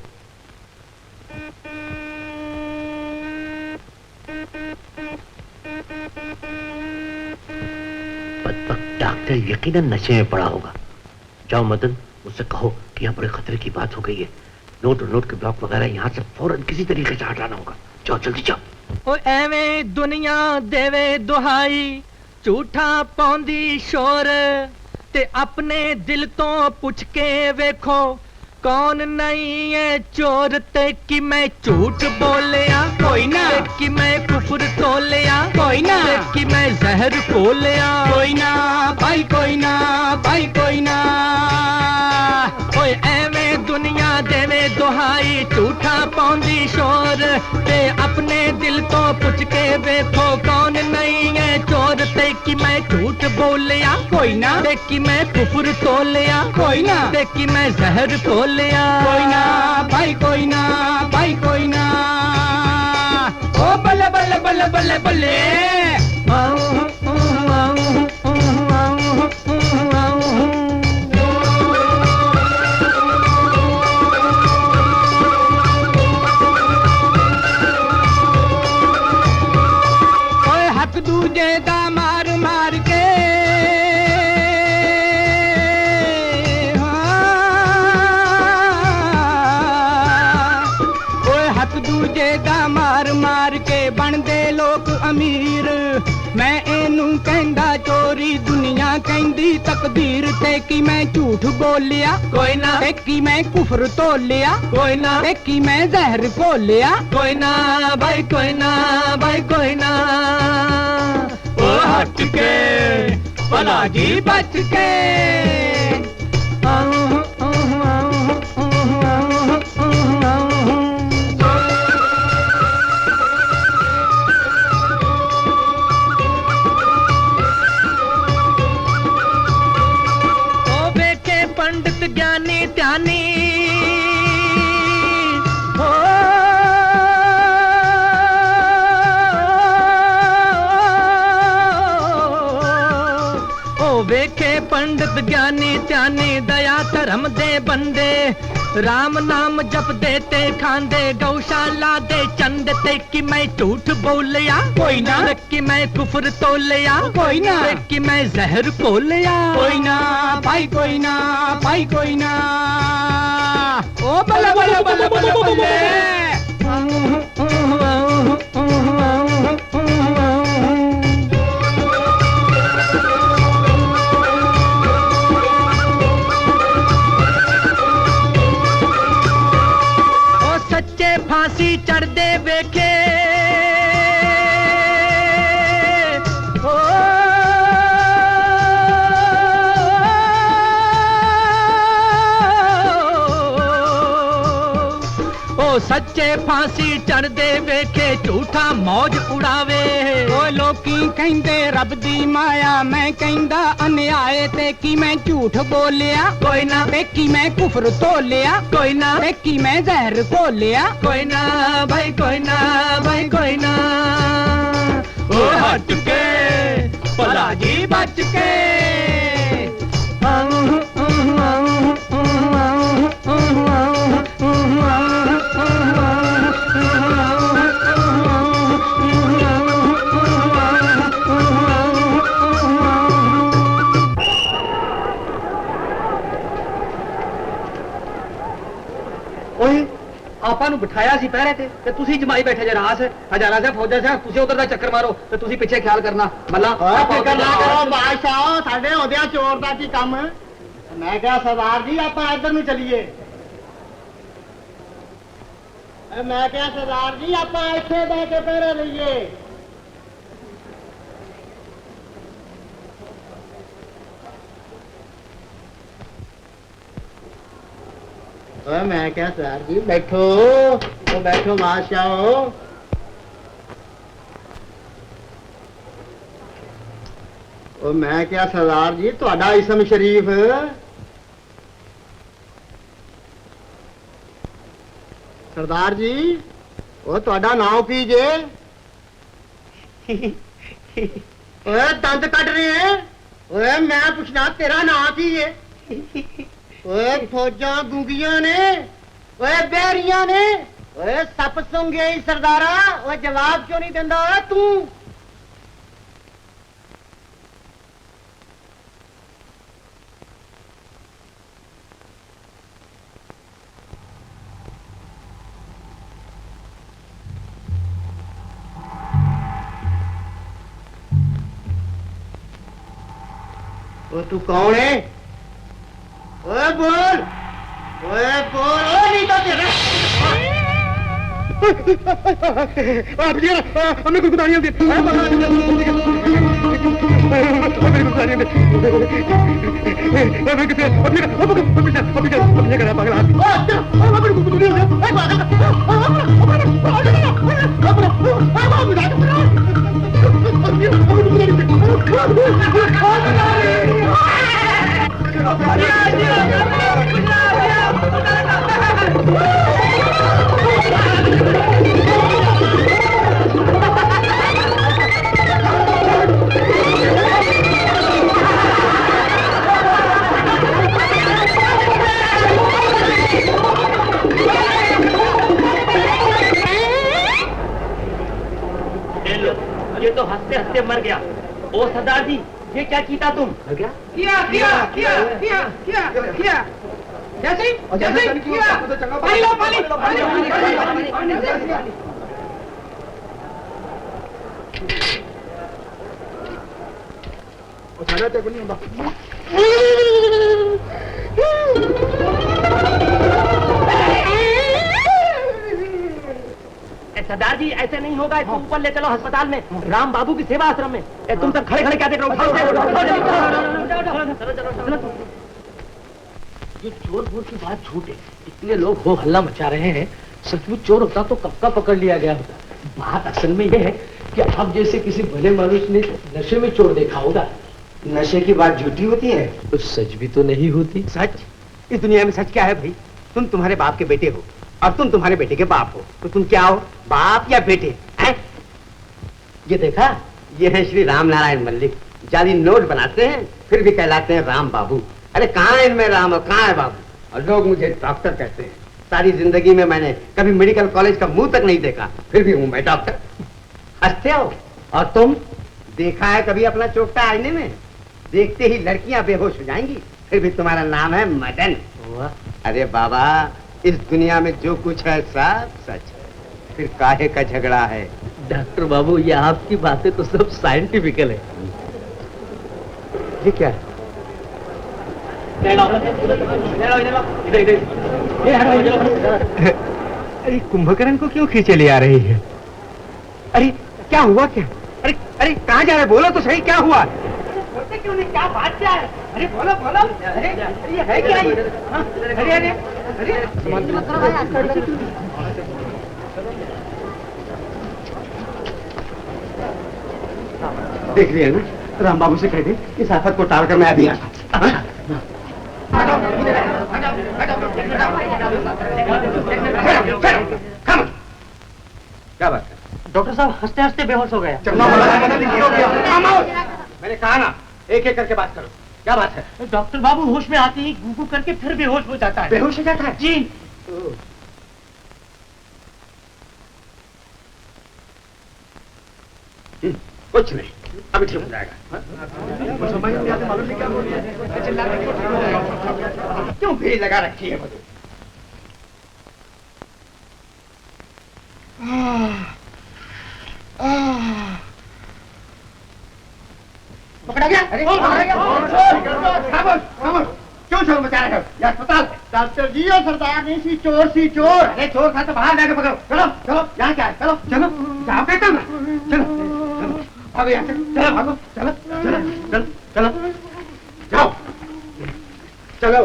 डॉक्टर यकीनन नशे में पड़ा होगा। जाओ मदन, उससे कहो कि यहाँ बड़े खतरे की बात हो गई है। नोट और नोट के ब्लॉक वगैरह यहाँ से फौरन किसी तरीके से हटाना होगा। जाओ जल्दी जाओ। ओ एवें दुनिया देवे दुहाई, झूठा पौंदी शोर, ते अपने दिल तो पुछ के वेखो कौन नहीं है चोर। ते कि मैं झूठ बोलिया कोई ना, कि मैं कुफर तोलिया कोई ना, कि मैं जहर खोलिया कोई ना, भाई कोई ना, भाई कोई ना। ओए एवें दुनिया देवे दुहाई, झूठा पौंदी शोर, ते अपने दिल तो पुछ के वेखो कौन नहीं है चोर। ते कि मैं झूठ बोलिया कोई ना, ते कि मैं कुफर तोलिया कोई ना, ते कि मैं जहर खोलिया कोई ना, भाई कोई ना, भाई कोई ना। ओ बल्ले बल्ले बल्ले बल्ले बल्ले। दूजे दा मार मार के हक दूजे दा मार मार के बनदे लोग अमीर। मैं एनू कहंदा चोरी, दुनिया कहंदी तकदीर। ते कि मैं झूठ बोलिया कोई ना, ते कि मैं कुफर तोलिया कोई ना, ते कि मैं जहर घोलिया कोई ना, भाई कोई ना, भाई कोई ना। ओ हट के भला जी बच के। पंडित ज्ञानी ध्यानी हो, ओ वेखे पंडित ज्ञानी ध्यानी, दया धर्म दे बंदे, राम नाम जप देते खांदे, गौशाला दे चंद। ते कि मैं झूठ बोलिया कोई ना, कि मैं कुफर तोलिया कोई ना, कि मैं जहर खोलिया कोई ना, भाई कोई ना, भाई कोई ना। ओ बल्ले बल्ले बल्ले बल्ले बल्ले। फांसी चढ़ दे वेखे ओ सच्चे फांसी चढ़ दे वेखे, झूठा मौज उड़ावे। ओ लोकी कहंदे रब दी माया, मैं कहंदा अन्याय। ते कि मैं झूठ बोलिया कोई ना, ते कि मैं कुफर तोलिया कोई ना, ते कि मैं जहर घोलिया कोई ना, भाई कोई ना, भाई कोई ना। ओ हट के भला जी बच के। ਆਪਾਂ ਨੂੰ ਬਿਠਾਇਆ ਸੀ ਪਹਿਰੇ ਤੇ ਤੁਸੀਂ ਜਮਾਈ ਬੈਠੇ ਜੇ ਰਾਸ ਹਜ਼ਾਰਾਂ ਸਾਹਿਬ ਫੌਜਾਂ ਸਾਹਿਬ ਤੁਸੀਂ ਉਧਰ ਦਾ ਚੱਕਰ ਮਾਰੋ ਤੇ ਤੁਸੀਂ ਪਿੱਛੇ ਖਿਆਲ ਕਰਨਾ ਮੱਲਾ ਫਿਕਰ ਨਾ ਕਰੋ ਬਾਦਸ਼ਾਹ, ਸਾਡੇ ਹੁੰਦਿਆਂ ਚੋਰ ਦਾ ਕੀ ਕੰਮ। ਮੈਂ ਕਿਹਾ ਸਰਦਾਰ ਜੀ ਆਪਾਂ ਇੱਧਰ ਨੂੰ ਚਲੀਏ। ਮੈਂ ਕਿਹਾ ਸਰਦਾਰ ਜੀ ਆਪਾਂ ਇੱਥੇ ਬਹਿ ਕੇ ਪਹਿਰੇ ਲਈਏ। मैं क्या सर जी बैठो, तो बैठो बादशाह। ਉਹ ਮੈਂ ਕਿਹਾ ਸਰਦਾਰ ਜੀ ਤੁਹਾਡਾ ਇਸਮ ਸ਼ਰੀਫ ਸਰਦਾਰ ਜੀ ਉਹ ਤੁਹਾਡਾ ਨਾਮ ਕੀ ਜੇ ਓਏ ਦੰਦ ਕੱਢ ਰਹੇ ਓਏ ਮੈਂ ਪੁੱਛਣਾ ਤੇਰਾ ਨਾਂ ਕੀ ਹੈ ਓਏ ਫੌਜਾਂ ਗੁੰਗੀਆਂ ਨੇ ਓਏ ਬਹਿਰੀਆਂ ਨੇ ਓਏ ਸੱਪ ਸੁੰਘੇ ਹੀ ਸਰਦਾਰਾ ਓਏ ਜਵਾਬ ਕਿਉਂ ਨਹੀਂ ਦਿੰਦਾ ਓਏ ਤੂੰ ओ तू कौन है ओए बोल ओ नहीं तो तेरा आप जी हमें कुछ बतानी होती ये तो हंसते हंसते मर गया। ओ सरदार जी, ये क्या कीता तुम? क्या? किया। जैसे किया। पानी लो, पानी। उठाना तो नहीं होगा। सरदार जी ऐसे नहीं होगा, इसको ऊपर ले चलो अस्पताल में, राम बाबू की सेवा आश्रम में। तुम सब खड़े खड़े क्या देख रहे हो? ये चोर वोर की बात झूठ है, इतने लोग हो हल्ला मचा रहे हैं, सचमुच चोर होता तो कब का पकड़ लिया गया होता। बात असल में ये है कि आप जैसे किसी भले मानुष ने नशे में चोर देखा होगा। नशे की बात झूठी होती है तो सच भी तो नहीं होती। सच? इस दुनिया में सच क्या है भाई? तुम तुम्हारे बाप के बेटे हो और तुम तुम्हारे बेटे के बाप हो, तो तुम क्या हो, बाप या बेटे हैं? ये देखा, ये है श्री राम नारायण मल्लिक, जाली नोट बनाते हैं फिर भी कहलाते हैं राम बाबू। अरे कहाँ है इनमें राम और कहाँ है बाबू? और लोग मुझे डॉक्टर कहते हैं। सारी जिंदगी में मैंने कभी मेडिकल कॉलेज का मुंह तक नहीं देखा, फिर भी हूँ मैं डॉक्टर। हंसते हो? और तुम देखा है कभी अपना चोखटा आईने में? देखते ही लड़कियां बेहोश हो जाएंगी, फिर भी तुम्हारा नाम है मदन। अरे बाबा, इस दुनिया में जो कुछ है सब सच है, फिर काहे का झगड़ा है? डॉक्टर बाबू, ये आपकी बातें तो सब साइंटिफिकल है। ये क्या है? अरे कुंभकर्ण को क्यों खींचे ले आ रही है? अरे क्या हुआ क्या? अरे अरे कहाँ जा रहे? बोलो तो सही, क्या हुआ? बोलते क्यों नहीं? क्या बात क्या है? अरे बोलो बोलो। अरे ये है क्या ये? अरे अरे देख लिया ना, राम बाबू से कह दे इस आफत को टाल कर मैं अभी आता। क्या बात है? डॉक्टर साहब हंसते हंसते बेहोश हो गया। मैंने कहा ना, एक एक करके बात करो। क्या बात है? डॉक्टर बाबू होश में आते ही गूगू करके फिर बेहोश हो जाता है। बेहोश हो जाता है? जी। कुछ नहीं, अभी ठीक हो जाएगा। क्यों भीड़ लगा रखी है मुझे? पकड़ा गया? अरे क्यों शोर मचा रहे हो? ये अस्पताल है। डॉक्टर जी और सरदार नहीं, सी चोर। अरे चोर था तो बाहर जाके पकड़ो। चलो चलो, यहाँ क्या है? चलो चलो, जाओ कहता हूँ ना। चलो चलो, भागो यहाँ से। चलो भागो, चलो चलो चलो चलो, जाओ चलो।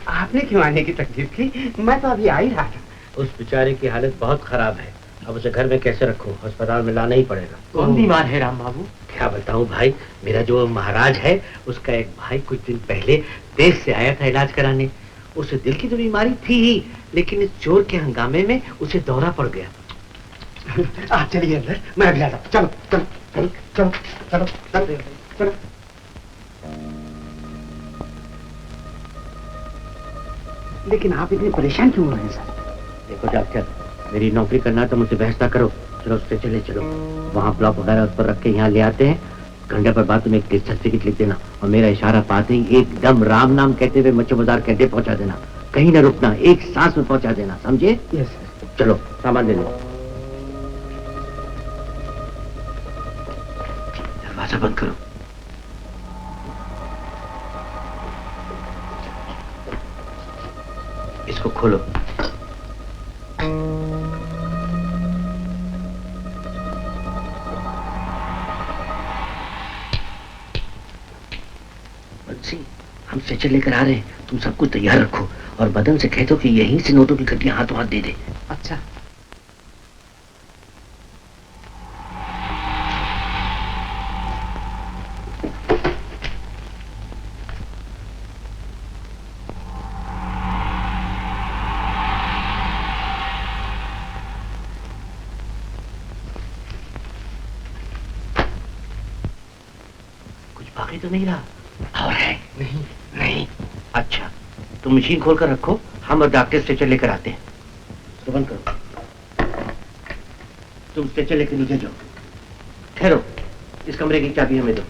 आपने क्यों आने की तकलीफ की? मैं तो अभी आ ही रहा था। उस बेचारे की हालत बहुत खराब है, अब उसे घर में कैसे रखूं? अस्पताल में लाना ही पड़ेगा। कौन बीमार है राम बाबू? क्या बताऊं भाई, मेरा जो महाराज है उसका एक भाई कुछ दिन पहले देश से आया था इलाज कराने। उसे दिल की तो बीमारी थी ही, लेकिन इस चोर के हंगामे में उसे दौरा पड़ गया। चलिए अंदर, मैं अभी आता हूँ। चलो चलो चलो चलो चलो चलो चलो। लेकिन आप इतने परेशान क्यों हो रहे हैं सर? देखो डॉक्टर, मेरी नौकरी करना है तो मुझसे बहस ना करो। चलो उससे चले चलो, वहाँ ब्लॉक वगैरह उस पर रख के यहाँ ले आते हैं। घंटे पर बाद तुम एक सर्टिफिकेट लिख देना और मेरा इशारा पाते ही एकदम राम नाम कहते हुए मच्छी बाजार कैंटे पहुँचा देना। कहीं ना रुकना, एक सांस में पहुँचा देना, समझे? Yes sir. चलो सामान ले लो। दरवाजा बंद करो। इसको खोलो। बंसी, हम स्ट्रेचर लेकर आ रहे हैं, तुम सब कुछ तैयार रखो और बदन से कह दो कि यहीं से नोटों की गड्डियां हाथों हाथ दे दे। अच्छा। बाकी तो नहीं रहा और है? नहीं नहीं। अच्छा, तुम मशीन खोल कर रखो, हम और डॉक्टर स्ट्रेचर लेकर आते हैं। तो बंद करो। तुम स्ट्रेचर लेकर नीचे जाओ। ठहरो, इस कमरे की चाबी हमें दो।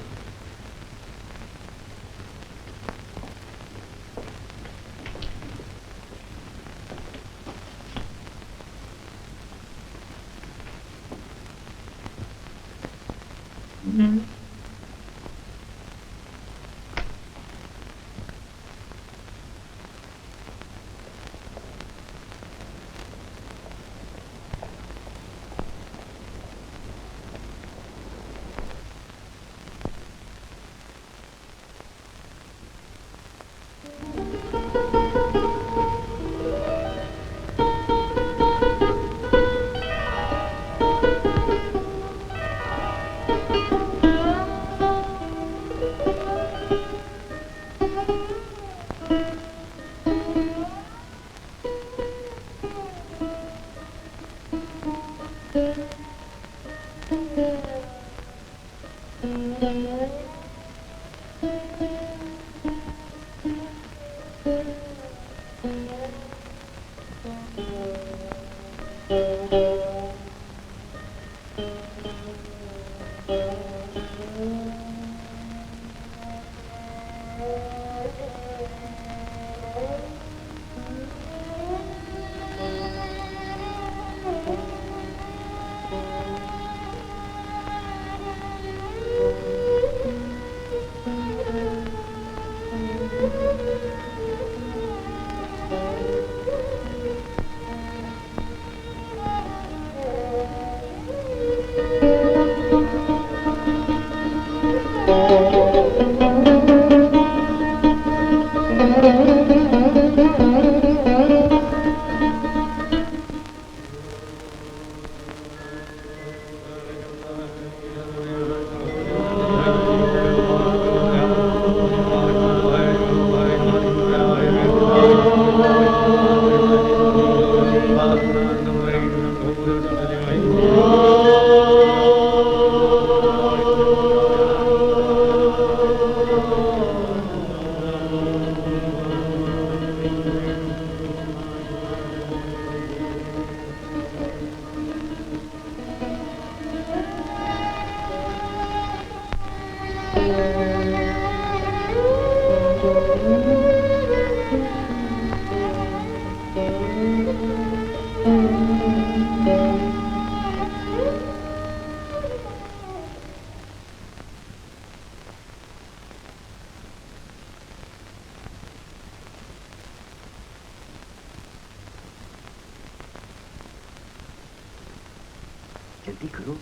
जल्दी करो,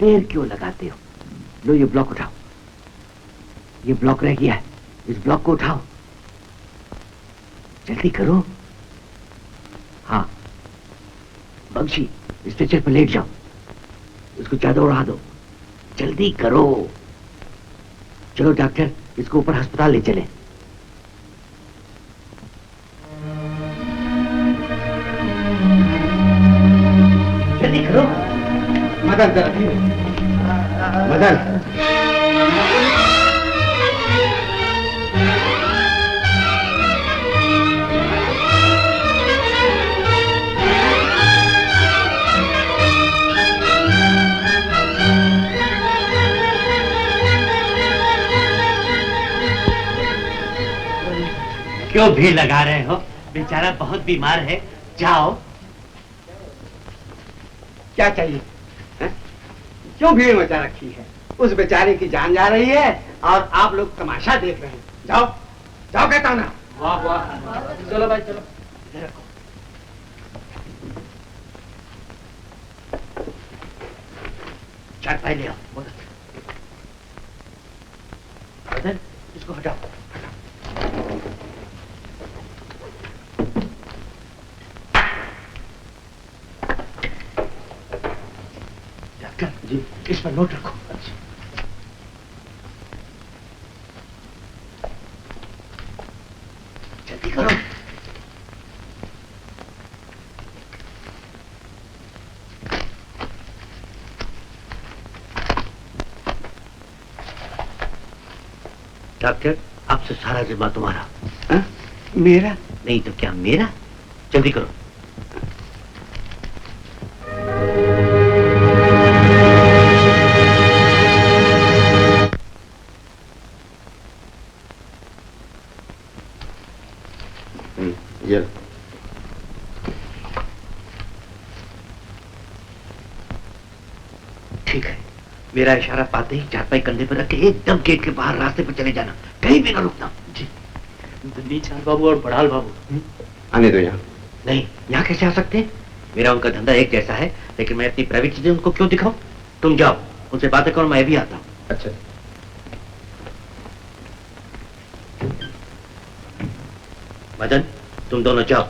देर क्यों लगाते हो? लो ये ब्लॉक उठाओ, ये ब्लॉक रह गया है, इस ब्लॉक को उठाओ, जल्दी करो। हाँ बंशी, स्ट्रेचर पर लेट जाओ, इसको ज्यादा उड़ा दो, जल्दी करो। चलो डॉक्टर, इसको ऊपर अस्पताल ले चले। जल्दी करो। मदन जरा धीरे। मदन, क्यों भीड़ लगा रहे हो? बेचारा बहुत बीमार है, जाओ। क्या चाहिए है? क्यों भीड़ मचा रखी है? उस बेचारे की जान जा रही है और आप लोग तमाशा देख रहे हैं। जाओ जाओ कहता हूं ना। वाह वाह, चलो भाई चलो। चारपाई ले आओ। मदन, इसको हटाओ। जी, इस पर नोट रखो। जल्दी करो। डॉक्टर, आपसे सारा जिम्मा तुम्हारा। हा? मेरा? नहीं तो क्या मेरा? जल्दी करो। ये ठीक है, मेरा इशारा पाते ही चारपाई कंधे पर रख के एकदम गेट के बाहर रास्ते पर चले जाना, कहीं भी ना रुकना। जी। नीचार बाबू और बड़ाल बाबू आने दो यहाँ। नहीं, यहाँ कैसे आ सकते हैं? मेरा उनका धंधा एक जैसा है, लेकिन मैं अपनी प्राइवेट चीजें उनको क्यों दिखाऊं? तुम जाओ, उनसे बातें करो, मैं भी आता हूँ। अच्छा। मदन, तुम दोनों जाओ,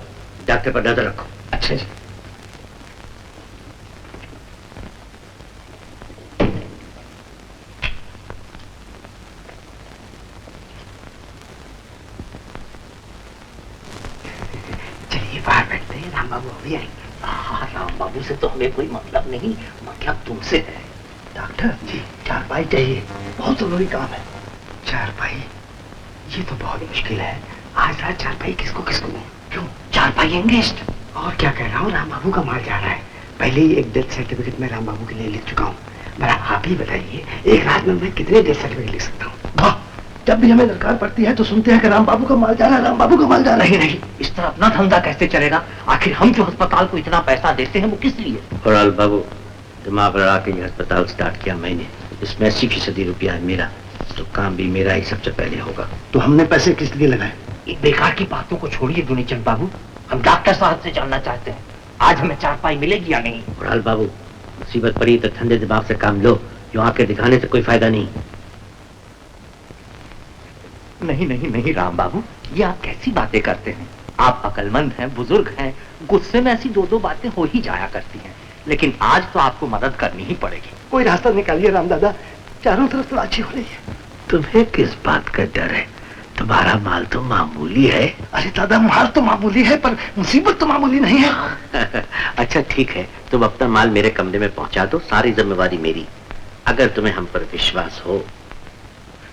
डॉक्टर पर नजर रखो। अच्छा जी। चलिए बाहर बैठते हैं, राम बाबू अभी आएंगे। हाँ, राम बाबू से तो हमें कोई मतलब नहीं, मतलब तुमसे है। डॉक्टर जी, चारपाई चाहिए, बहुत जरूरी काम है। चारपाई? ये तो बहुत मुश्किल है। आज रात चारपाई किसको किसको? क्यों? चारपाई एंगेस्ट। और क्या कह रहा हूँ, राम बाबू का माल जा रहा है। पहले ही एक डेथ सर्टिफिकेट मैं राम बाबू के लिए लिख चुका हूँ। बड़ा आप ही बताइए, एक रात में मैं कितने डेथ सर्टिफिकेट लिख सकता हूँ? जब भी हमें दरकार पड़ती है तो सुनते हैं कि राम बाबू का माल जा रहा है, राम बाबू का माल जा रहा है। नहीं, इस तरह अपना धंधा कैसे चलेगा? आखिर हम जो अस्पताल को इतना पैसा देते हैं वो किस लिए? और बाबू, दिमाग लड़ा के ये अस्पताल स्टार्ट किया मैंने, इसमें 80% रुपया है मेरा, तो काम भी मेरा ही सबसे पहले होगा। तो हमने पैसे किस लिए लगाए? इन बेकार की बातों को छोड़िए दुनीचंद बाबू, हम डॉक्टर साहब से जानना चाहते हैं, आज हमें चारपाई मिलेगी या नहीं? और बाबू, मुसीबत पड़ी तो ठंडे दिमाग से काम लो, जो आके दिखाने से कोई फायदा नहीं। नहीं नहीं नहीं राम बाबू, ये आप कैसी बातें करते हैं? आप अकलमंद हैं, बुजुर्ग हैं, गुस्से में ऐसी दो दो बातें हो ही जाया करती हैं, लेकिन आज तो आपको मदद करनी ही पड़ेगी। कोई रास्ता निकालिए राम दादा, चारों तरफ तलाशी हो रही है। तुम्हें किस बात का डर है? तुम्हारा माल तो मामूली है। अरे दादा, माल तो मामूली है पर मुसीबत तो मामूली नहीं है। अच्छा ठीक है, तुम अपना माल मेरे कमरे में पहुंचा दो, सारी जिम्मेवारी मेरी, अगर तुम्हें हम पर विश्वास हो।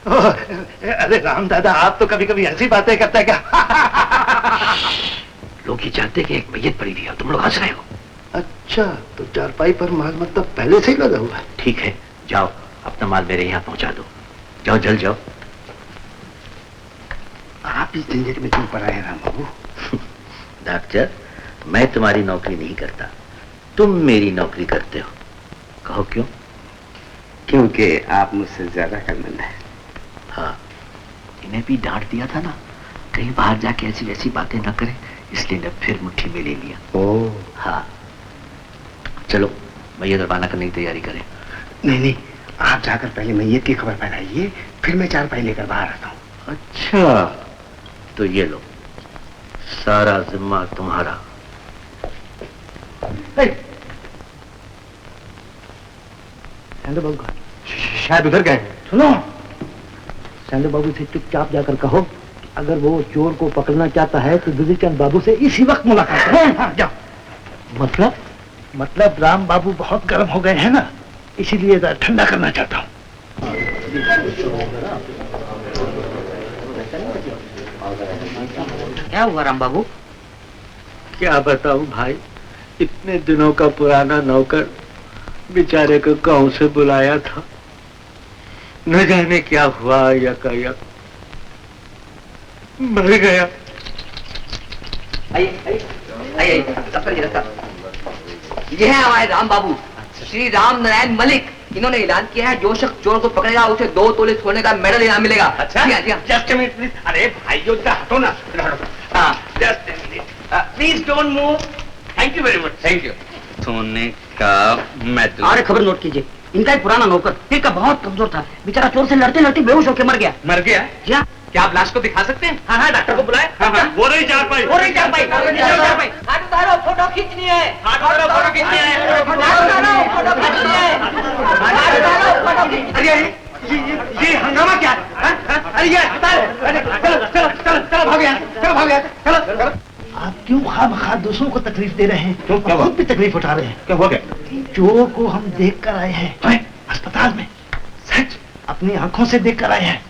अरे राम दादा, आप तो कभी कभी ऐसी बातें करते हैं क्या? लोग ये जानते कि एक मैयत पड़ी हुई है, तुम लोग हंस रहे हो। अच्छा, तो चारपाई पर माल मतलब पहले से ही लगा हुआ है। ठीक है, जाओ अपना माल मेरे यहाँ पहुंचा दो, जाओ जल्द जाओ। आप इस झंझट में क्यों पड़ा है राम बाबू? डॉक्टर, मैं तुम्हारी नौकरी नहीं करता, तुम मेरी नौकरी करते हो। कहो क्यों? क्योंकि आप मुझसे ज्यादा कर्मंद हैं। हाँ, इन्हें भी डांट दिया था ना, कहीं बाहर जाके ऐसी वैसी बातें न करें, इसलिए ने फिर मुट्ठी में ले लिया। ओह हाँ, चलो मैयत रवाना करने की तैयारी करें। नहीं, आप जाकर पहले मैयत की खबर फैलाइए, फिर मैं चारपाई लेकर बाहर आता हूँ। अच्छा, तो ये लो, सारा जिम्मा तुम्हारा। संजय बाबू का शायद उधर गए हैं। सुनो, संजय बाबू से चुपचाप जाकर कहो अगर वो चोर को पकड़ना चाहता है तो दुधीचंद बाबू से इसी वक्त मुलाकात करो। हाँ, जाओ। मतलब राम बाबू बहुत गर्म हो गए हैं ना, इसीलिए ठंडा करना चाहता हूँ। क्या हुआ राम बाबू? क्या बताऊं भाई, इतने दिनों का पुराना नौकर बेचारे को गांव से बुलाया था, न जाने क्या हुआ यकायक मर गया। आइए, ये है हमारे राम बाबू, श्री राम नारायण मलिक। इन्होंने ऐलान किया है जो शख्स चोर को पकड़ेगा उसे 2 तोले सोने का मेडल इनाम मिलेगा। अच्छा, जस्ट मिनट प्लीज। अरे भाइयों का हटो ना। हाँ, just minute please don't move. Thank you very much. Thank you. सोने का मेडल। और खबर नोट कीजिए, इनका एक पुराना नौकर दिल का बहुत कमजोर था, बेचारा चोर से लड़ते लड़ते बेहोश होकर मर गया। मर गया? क्या आप लाश को दिखा सकते हैं? हाँ, डॉक्टर को बुलाए। वो रही चार पाई। हाथ उतारो, फोटो खींचनी है। फोटो खींचनी है। अरे ये हंगामा क्या है? अरे ये चलो भाग गया, चलो। आप क्यों खामखा दूसरों को तकलीफ दे रहे हैं? क्यों? क्या खुद भी तकलीफ उठा रहे हैं। क्या हो गया? चोर को हम देख कर आए हैं अस्पताल में। सच, अपनी आंखों से देख कर आए हैं।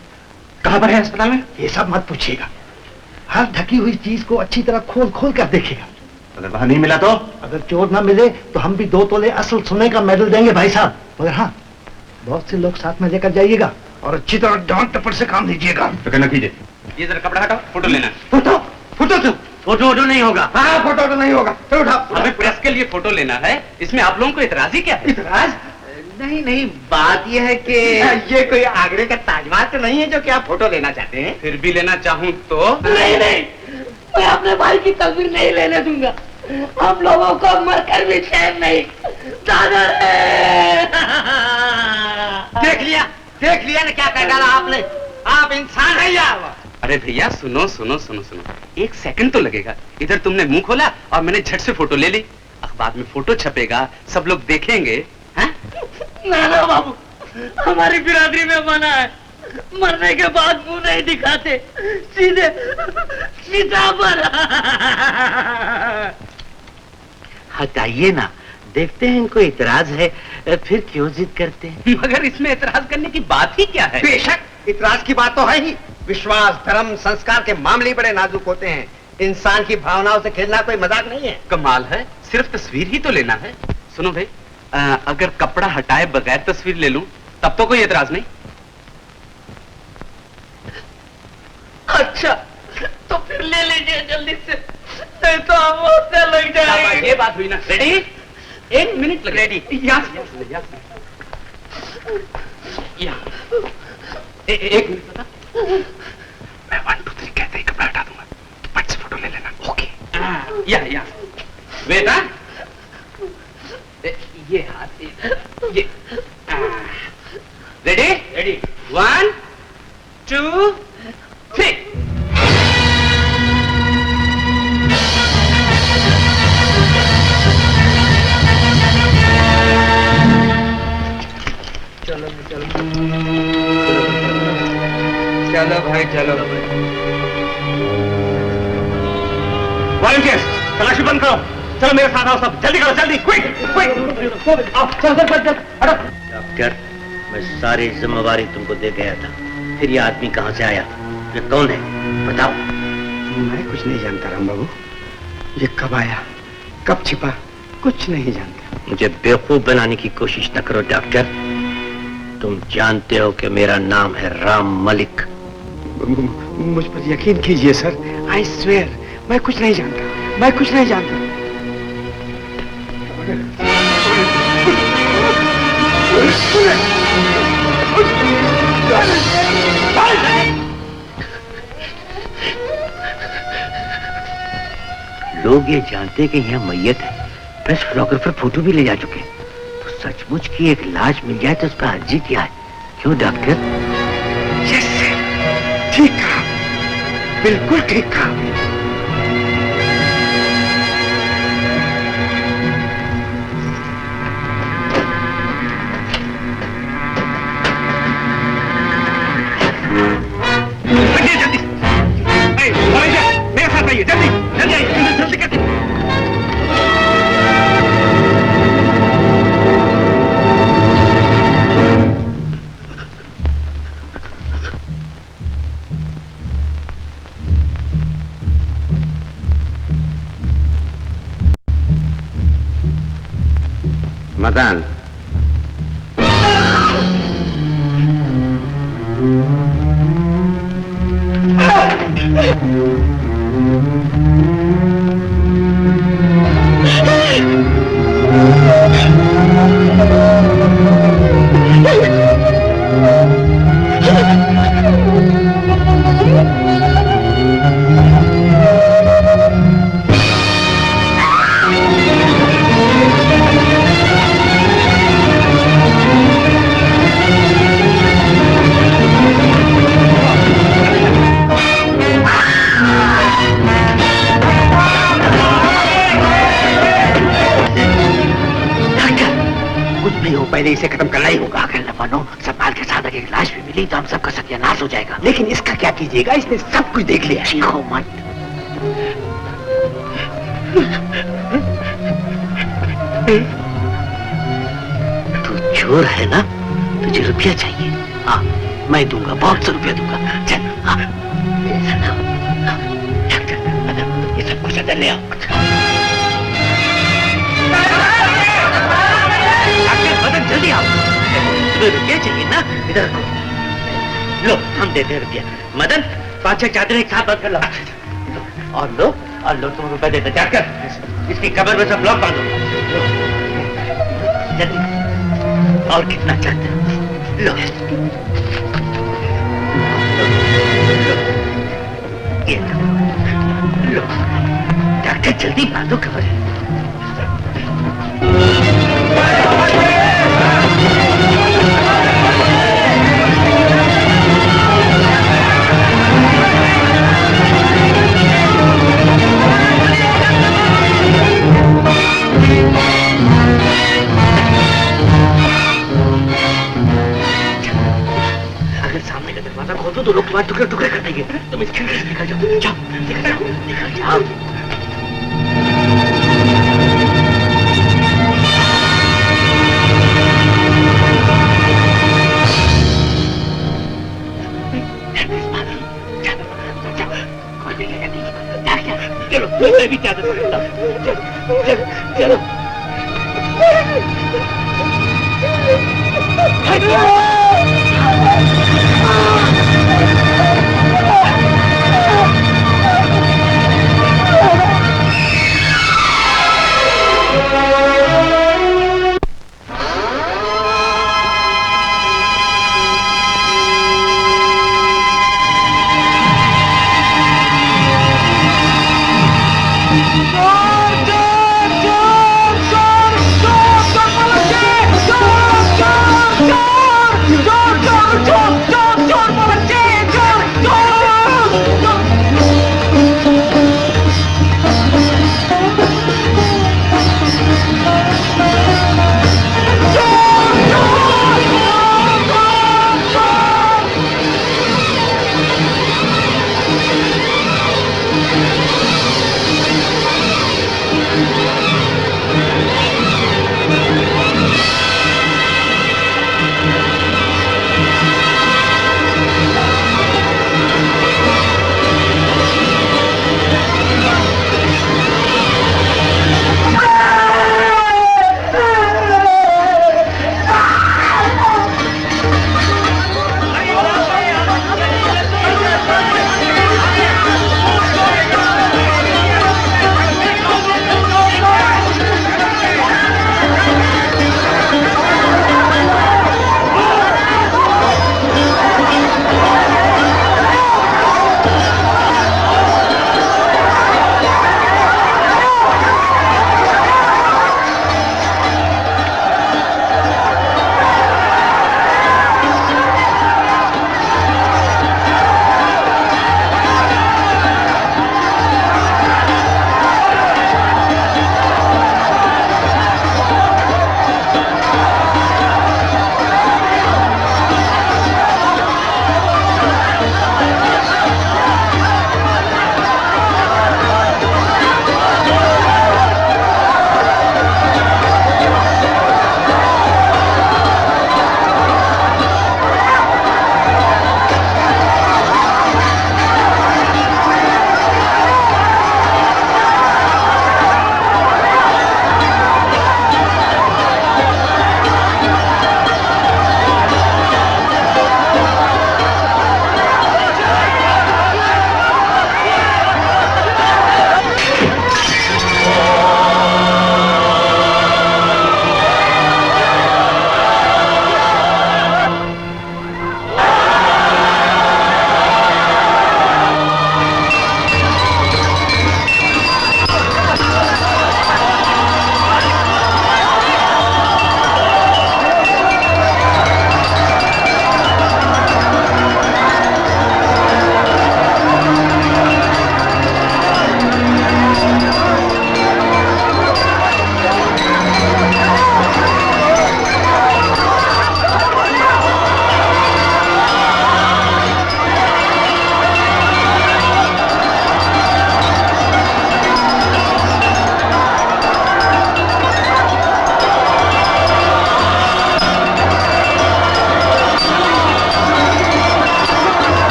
कहाँ पर है अस्पताल में? ये सब मत पूछिएगा, हर ढकी हुई चीज को अच्छी तरह खोल खोल कर देखेगा। अगर वहाँ नहीं मिला तो? अगर चोर ना मिले तो हम भी 2 तोले असल सोने का मेडल देंगे भाई साहब। मगर हाँ, बहुत से लोग साथ में लेकर जाइएगा और अच्छी तरह डांट टपट से काम लीजिएगा। तो कहना कीजिए। ये जरा कपड़ा हटाओ, फोटो लेना। फोटो क्यों? फोटो नहीं होगा। हाँ, फोटो तो नहीं होगा। चलो उठाओ। हमें प्रेस के लिए फोटो लेना है, इसमें आप लोगों को इतराजी क्या है? इतराज? नहीं, बात यह है कि ये कोई आगरे का ताजमहल तो नहीं है जो कि आप फोटो लेना चाहते हैं? फिर भी लेना चाहूँ तो? नहीं, मैं अपने भाई की तस्वीर नहीं लेने दूंगा। हम लोगों को मरकर भी चैन नहीं। दादा देख लिया ना क्या कह डाला आपने? आप इंसान है या? अरे भैया सुनो, एक सेकंड तो लगेगा। इधर तुमने मुंह खोला और मैंने झट से फोटो ले ली। अखबार में फोटो छपेगा, सब लोग देखेंगे। ना बाबू, हमारी बिरादरी में मना है, मरने के बाद मुंह नहीं दिखाते, सीधे सीधा पर। हटाइए ना, देखते हैं इनको इतराज है, फिर क्यों जिद करते हैं? मगर इसमें इतराज करने की बात ही क्या है? बेशक इतराज की बात तो है ही। विश्वास, धर्म, संस्कार के मामले बड़े नाजुक होते हैं। इंसान की भावनाओं से खेलना कोई मजाक नहीं है। कमाल है, सिर्फ तस्वीर ही तो लेना है। सुनो भाई, अगर कपड़ा हटाए बगैर तस्वीर ले लूं तब तो कोई एतराज नहीं। अच्छा, तो फिर ले लीजिए जल्दी से, नहीं तो हम उससे लग जाएंगे। ये बात हुई ना। रेडी? 1 मिनट लगे। रेडी? एक मिनट बता। मैं 1 2 3 कहते ही कपड़ा हटा दूंगा, तो पट से फोटो ले लेना। ओके। या बेटा, ये हाथ ये। रेडी? 1 2 3। चलो भाई, चलो। वॉलंटियर्स, तलाशी बंद करो। चलो मेरे साथ आओ सब, जल्दी करो, जल्दी, क्विक। आओ, चल, हटो। डॉक्टर, मैं सारी जिम्मेवारी तुमको दे गया था, फिर ये आदमी कहाँ से आया? ये कौन है बताओ? मैं कुछ नहीं जानता राम बाबू। ये कब आया, कब छिपा, कुछ नहीं जानता। मुझे बेवकूफ बनाने की कोशिश न करो डॉक्टर। तुम जानते हो कि मेरा नाम है राम मलिक। मुझ पर यकीन कीजिए सर, आई स्वेयर, मैं कुछ नहीं जानता। लोग ये जानते हैं कि यहाँ मैयत है, प्रेस फोटोग्राफर फोटो भी ले जा चुके हैं, तो सचमुच की एक लाश मिल जाए तो उसका अर्जी क्या है? क्यों डॉक्टर? ठीक कहा, बिल्कुल ठीक कहा। मदन, पहले इसे खत्म करना ही होगा। अगर लफानो सतपाल के साथ अगर लाश भी मिली तो हम सबका सत्यानाश हो जाएगा। लेकिन इसका क्या कीजिएगा? इसने सब कुछ देख लिया। चीखो मत। तू चोर है ना? तुझे रुपया चाहिए? हाँ, मैं दूंगा, बहुत सा रुपया दूंगा। चल, हाँ। ये सब कुछ अंदर ले आओ। मदन जल्दी आओ। तुम्हें रुपया चाहिए ना? इधर लो, हम देते हैं रुपया। मदन 5-6 चादरें एक साथ बंद कर लो। और लो तुम रुपया देते जाकर इसकी कब्र में सब ब्लॉक बांधो। जल्दी। और कितना चाहते हो? लो। ये लो। डॉक्टर जल्दी बांधो कब्र। खोल दो तो लोग तुम्हारे टुकड़े टुकड़े कर देंगे। तुम इस खिड़की से निकल जाओ। जाओ, निकल जाओ, निकल जाओ। चलो, मैं भी चादर पकड़ता हूँ। चलो, चलो।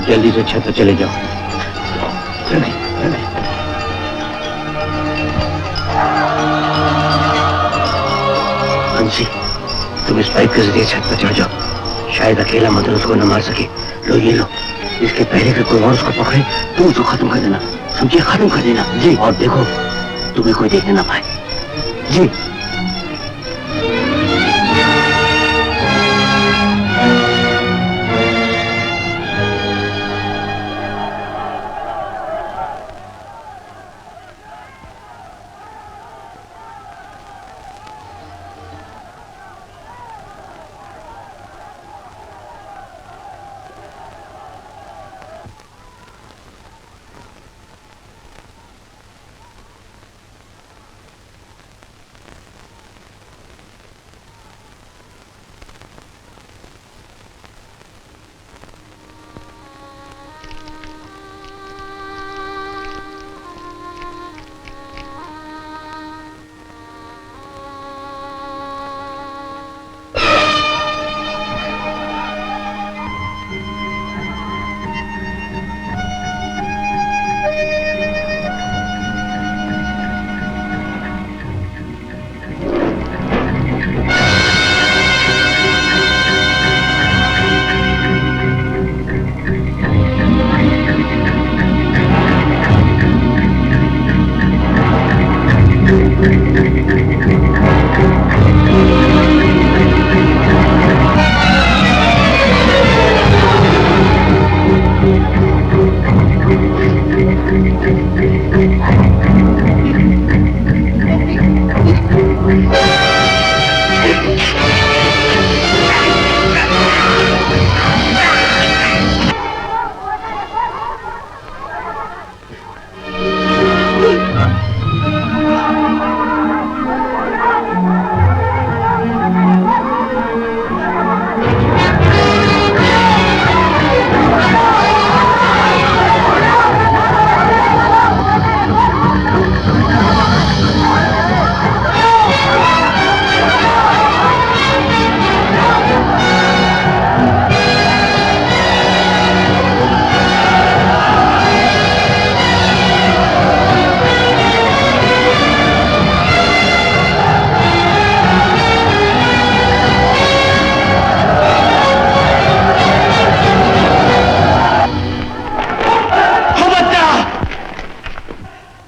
जल्दी से छत पर चले जाओ। जल्दी जल्दी। अंशी, तुम इस पाइप के जरिए छत पर चढ़ जाओ। शायद अकेला मदन उसको न मार सके। लो ये लो, इसके पहले कि कोई और उसको पकड़े तो उसको खत्म कर देना, समझिए? खत्म कर देना जी। और देखो तुम्हें कोई देखने ना पाए जी।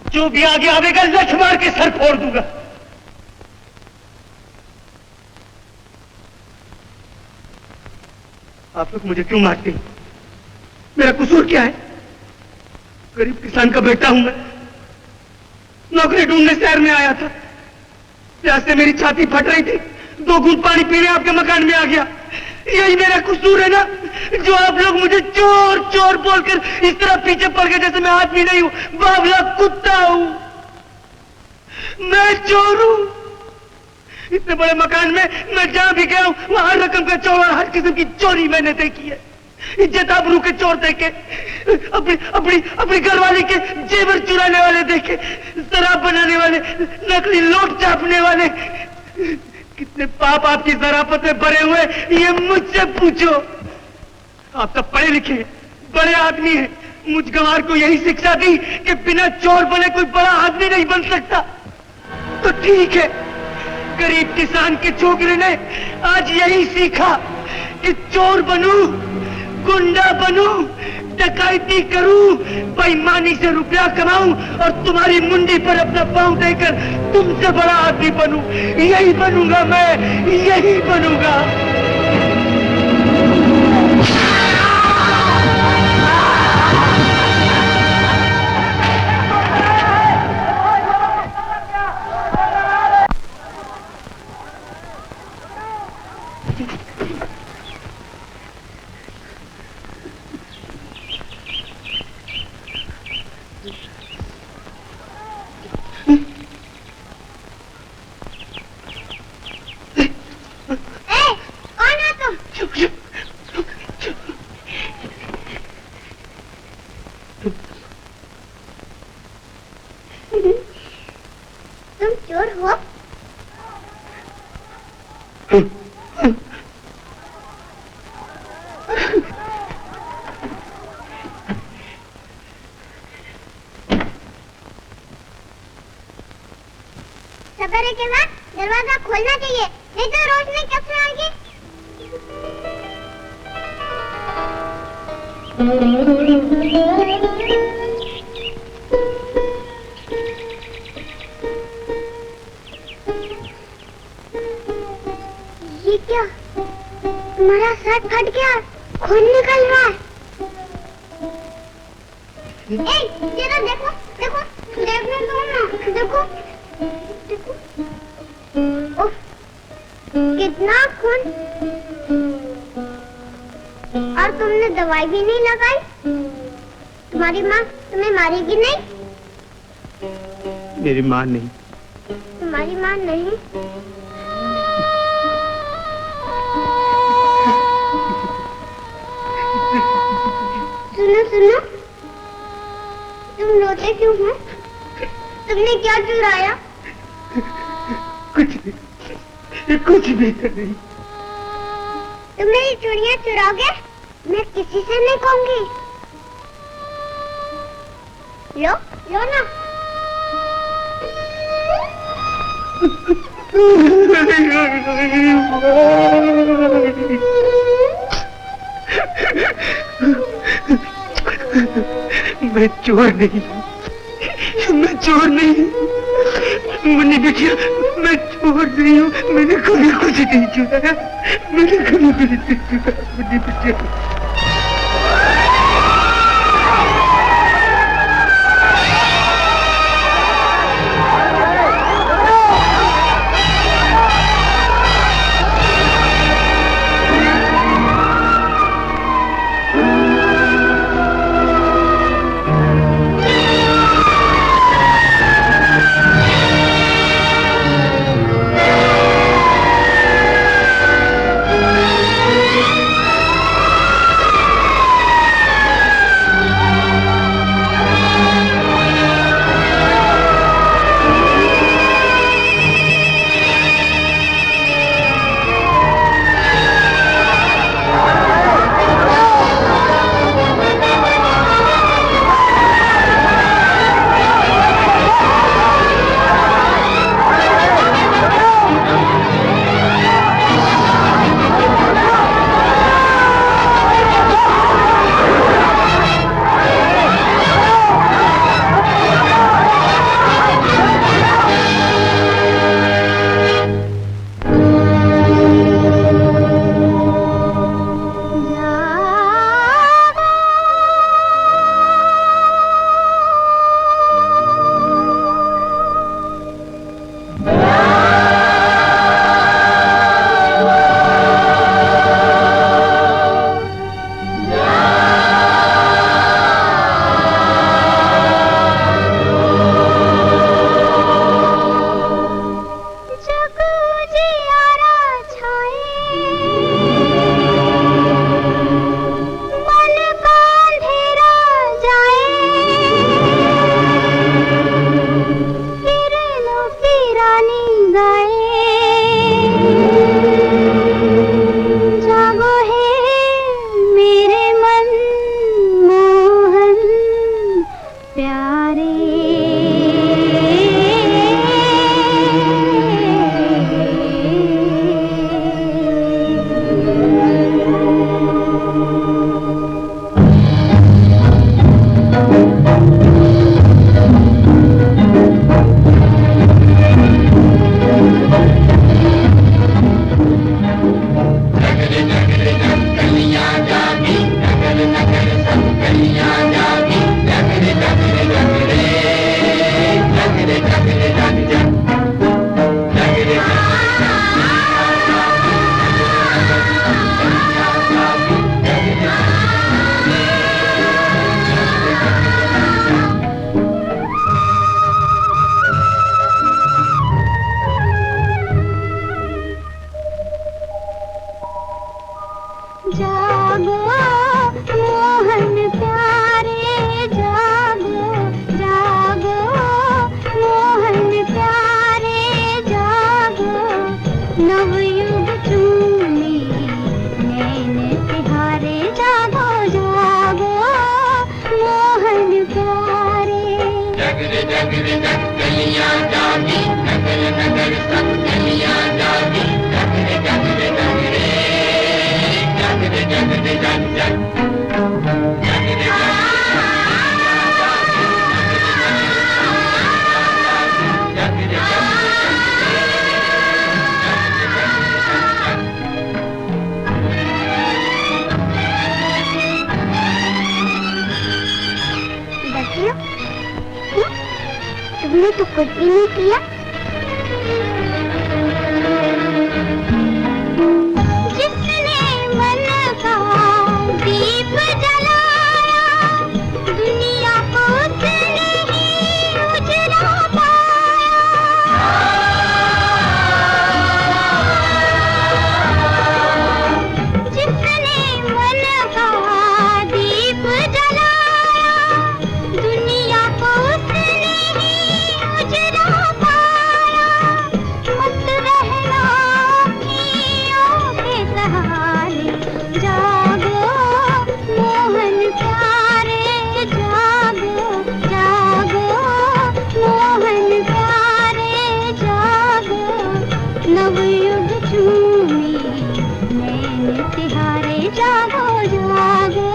जो भी आगे आवेगा लठ मार के सर फोड़ दूंगा। आप लोग मुझे क्यों मारते हैं? मेरा कसूर क्या है? गरीब किसान का बेटा हूं मैं। नौकरी ढूंढने शहर में आया था, प्यास से मेरी छाती फट रही थी, 2 घूंट पानी पीने आपके मकान में आ गया। यही मेरा कसूर है ना, जो आप लोग मुझे चोर चोर बोलकर इस तरह पीछे पड़ गए जैसे मैं आदमी नहीं हूं, बावला कुत्ता हूं। मैं चोर हूं। इतने बड़े मकान में मैं जहां भी गया हूं वहां हर रकम का चोर और हर किस्म की चोरी मैंने देखी है। इज्जत आबरू के चोर देखे, अपनी अपनी अपनी घरवाली के जेवर चुराने वाले देखे, शराब बनाने वाले, नकली नोट छापने वाले। कितने पाप आपकी जराफत में भरे हुए ये मुझसे पूछो। आप सब पढ़े लिखे बड़े आदमी हैं, मुझ गंवार को यही शिक्षा दी कि बिना चोर बने कोई बड़ा आदमी नहीं बन सकता। तो ठीक है, गरीब किसान के छोकरे ने आज यही सीखा कि चोर बनूं, गुंडा बनूं, डकैती करूं, बेईमानी से रुपया कमाऊं और तुम्हारी मुंडी पर अपना पांव देकर तुमसे बड़ा आदमी बनूं। यही बनूंगा मैं, यही बनूंगा। खोलना चाहिए, नहीं तो रोशनी कैसे आएगी? ये क्या? तुम्हारा शर्ट फट गया, खून निकल रहा है। जरा देखो, देखो, देखने दो ना, देखो, देखो। उफ, कितना खून! और तुमने दवाई भी नहीं लगाई? तुम्हारी माँ तुम्हें मारेगी नहीं? मेरी माँ नहीं। तुम्हारी माँ नहीं? सुनो सुनो, तुम रोते क्यों हो? तुमने क्या चुराया? कुछ नहीं, कुछ भी नहीं। तुम मेरी चूड़ियां चुराओगे? मैं किसी से नहीं कहूंगी। लो, लो ना। मैं चोर नहीं, मैं चोर नहीं, मैंने देखिए, मैं चोर नहीं हूँ, मैंने कभी कुछ नहीं चुराया, मैंने कभी कुछ नहीं चुराया, मैंने देखिए। जग रे जग जग गलियां जागी, नगर नगर सब गलियां जागी। तो कुछ भी नहीं किया। जिसने मन का दीप जलाया, दुनिया को उसने ही उजला पाया। जिसने मन का दीप जलाया, दुनिया को उसने ही उजला पाया। मत रहना अखियों के सहारे, जागो मोहन प्यारे, जागो जागो मोहन प्यारे, जागो नवयुग झूमी नैन तिहारे, जागो जागो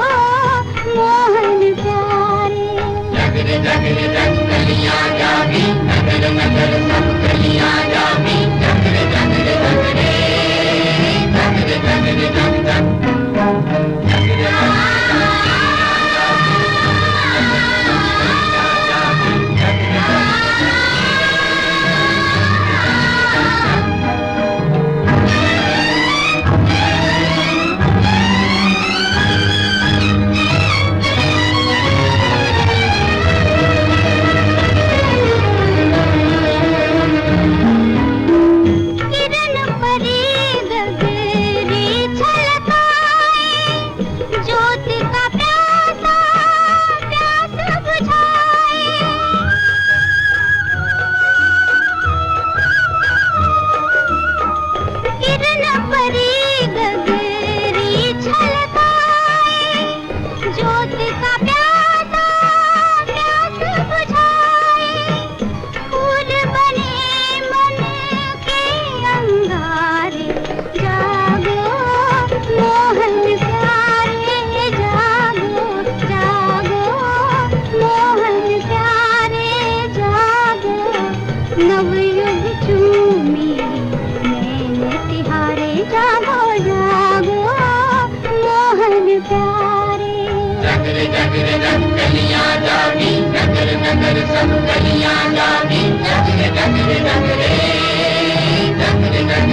मोहन प्यारे। जगरे जगरे जग कलियां जागी, नगर नगर सब कलियां जागी, जगरे जगरे जगरे जगरे जगरे जग जग जगरे किरण परी गगरी छलकाए, ज्योत का प्यासा प्यास बुझाए। किरण परी गगरी छलकाए, ज्योत का प्यासा प्यास बुझाए। फूल बने मन के अंगारे, जागो मोहन प्यारे, जागो जागो मोहन प्यारे, जागो नवयुग झूमी नैन तिहारे, जागो जागो मोहन प्यारे। जगरे जगरे जग कलियां जागी, नगर नगर सब कलियां जागी, जगरे जगरे जगरे जगरे जगरे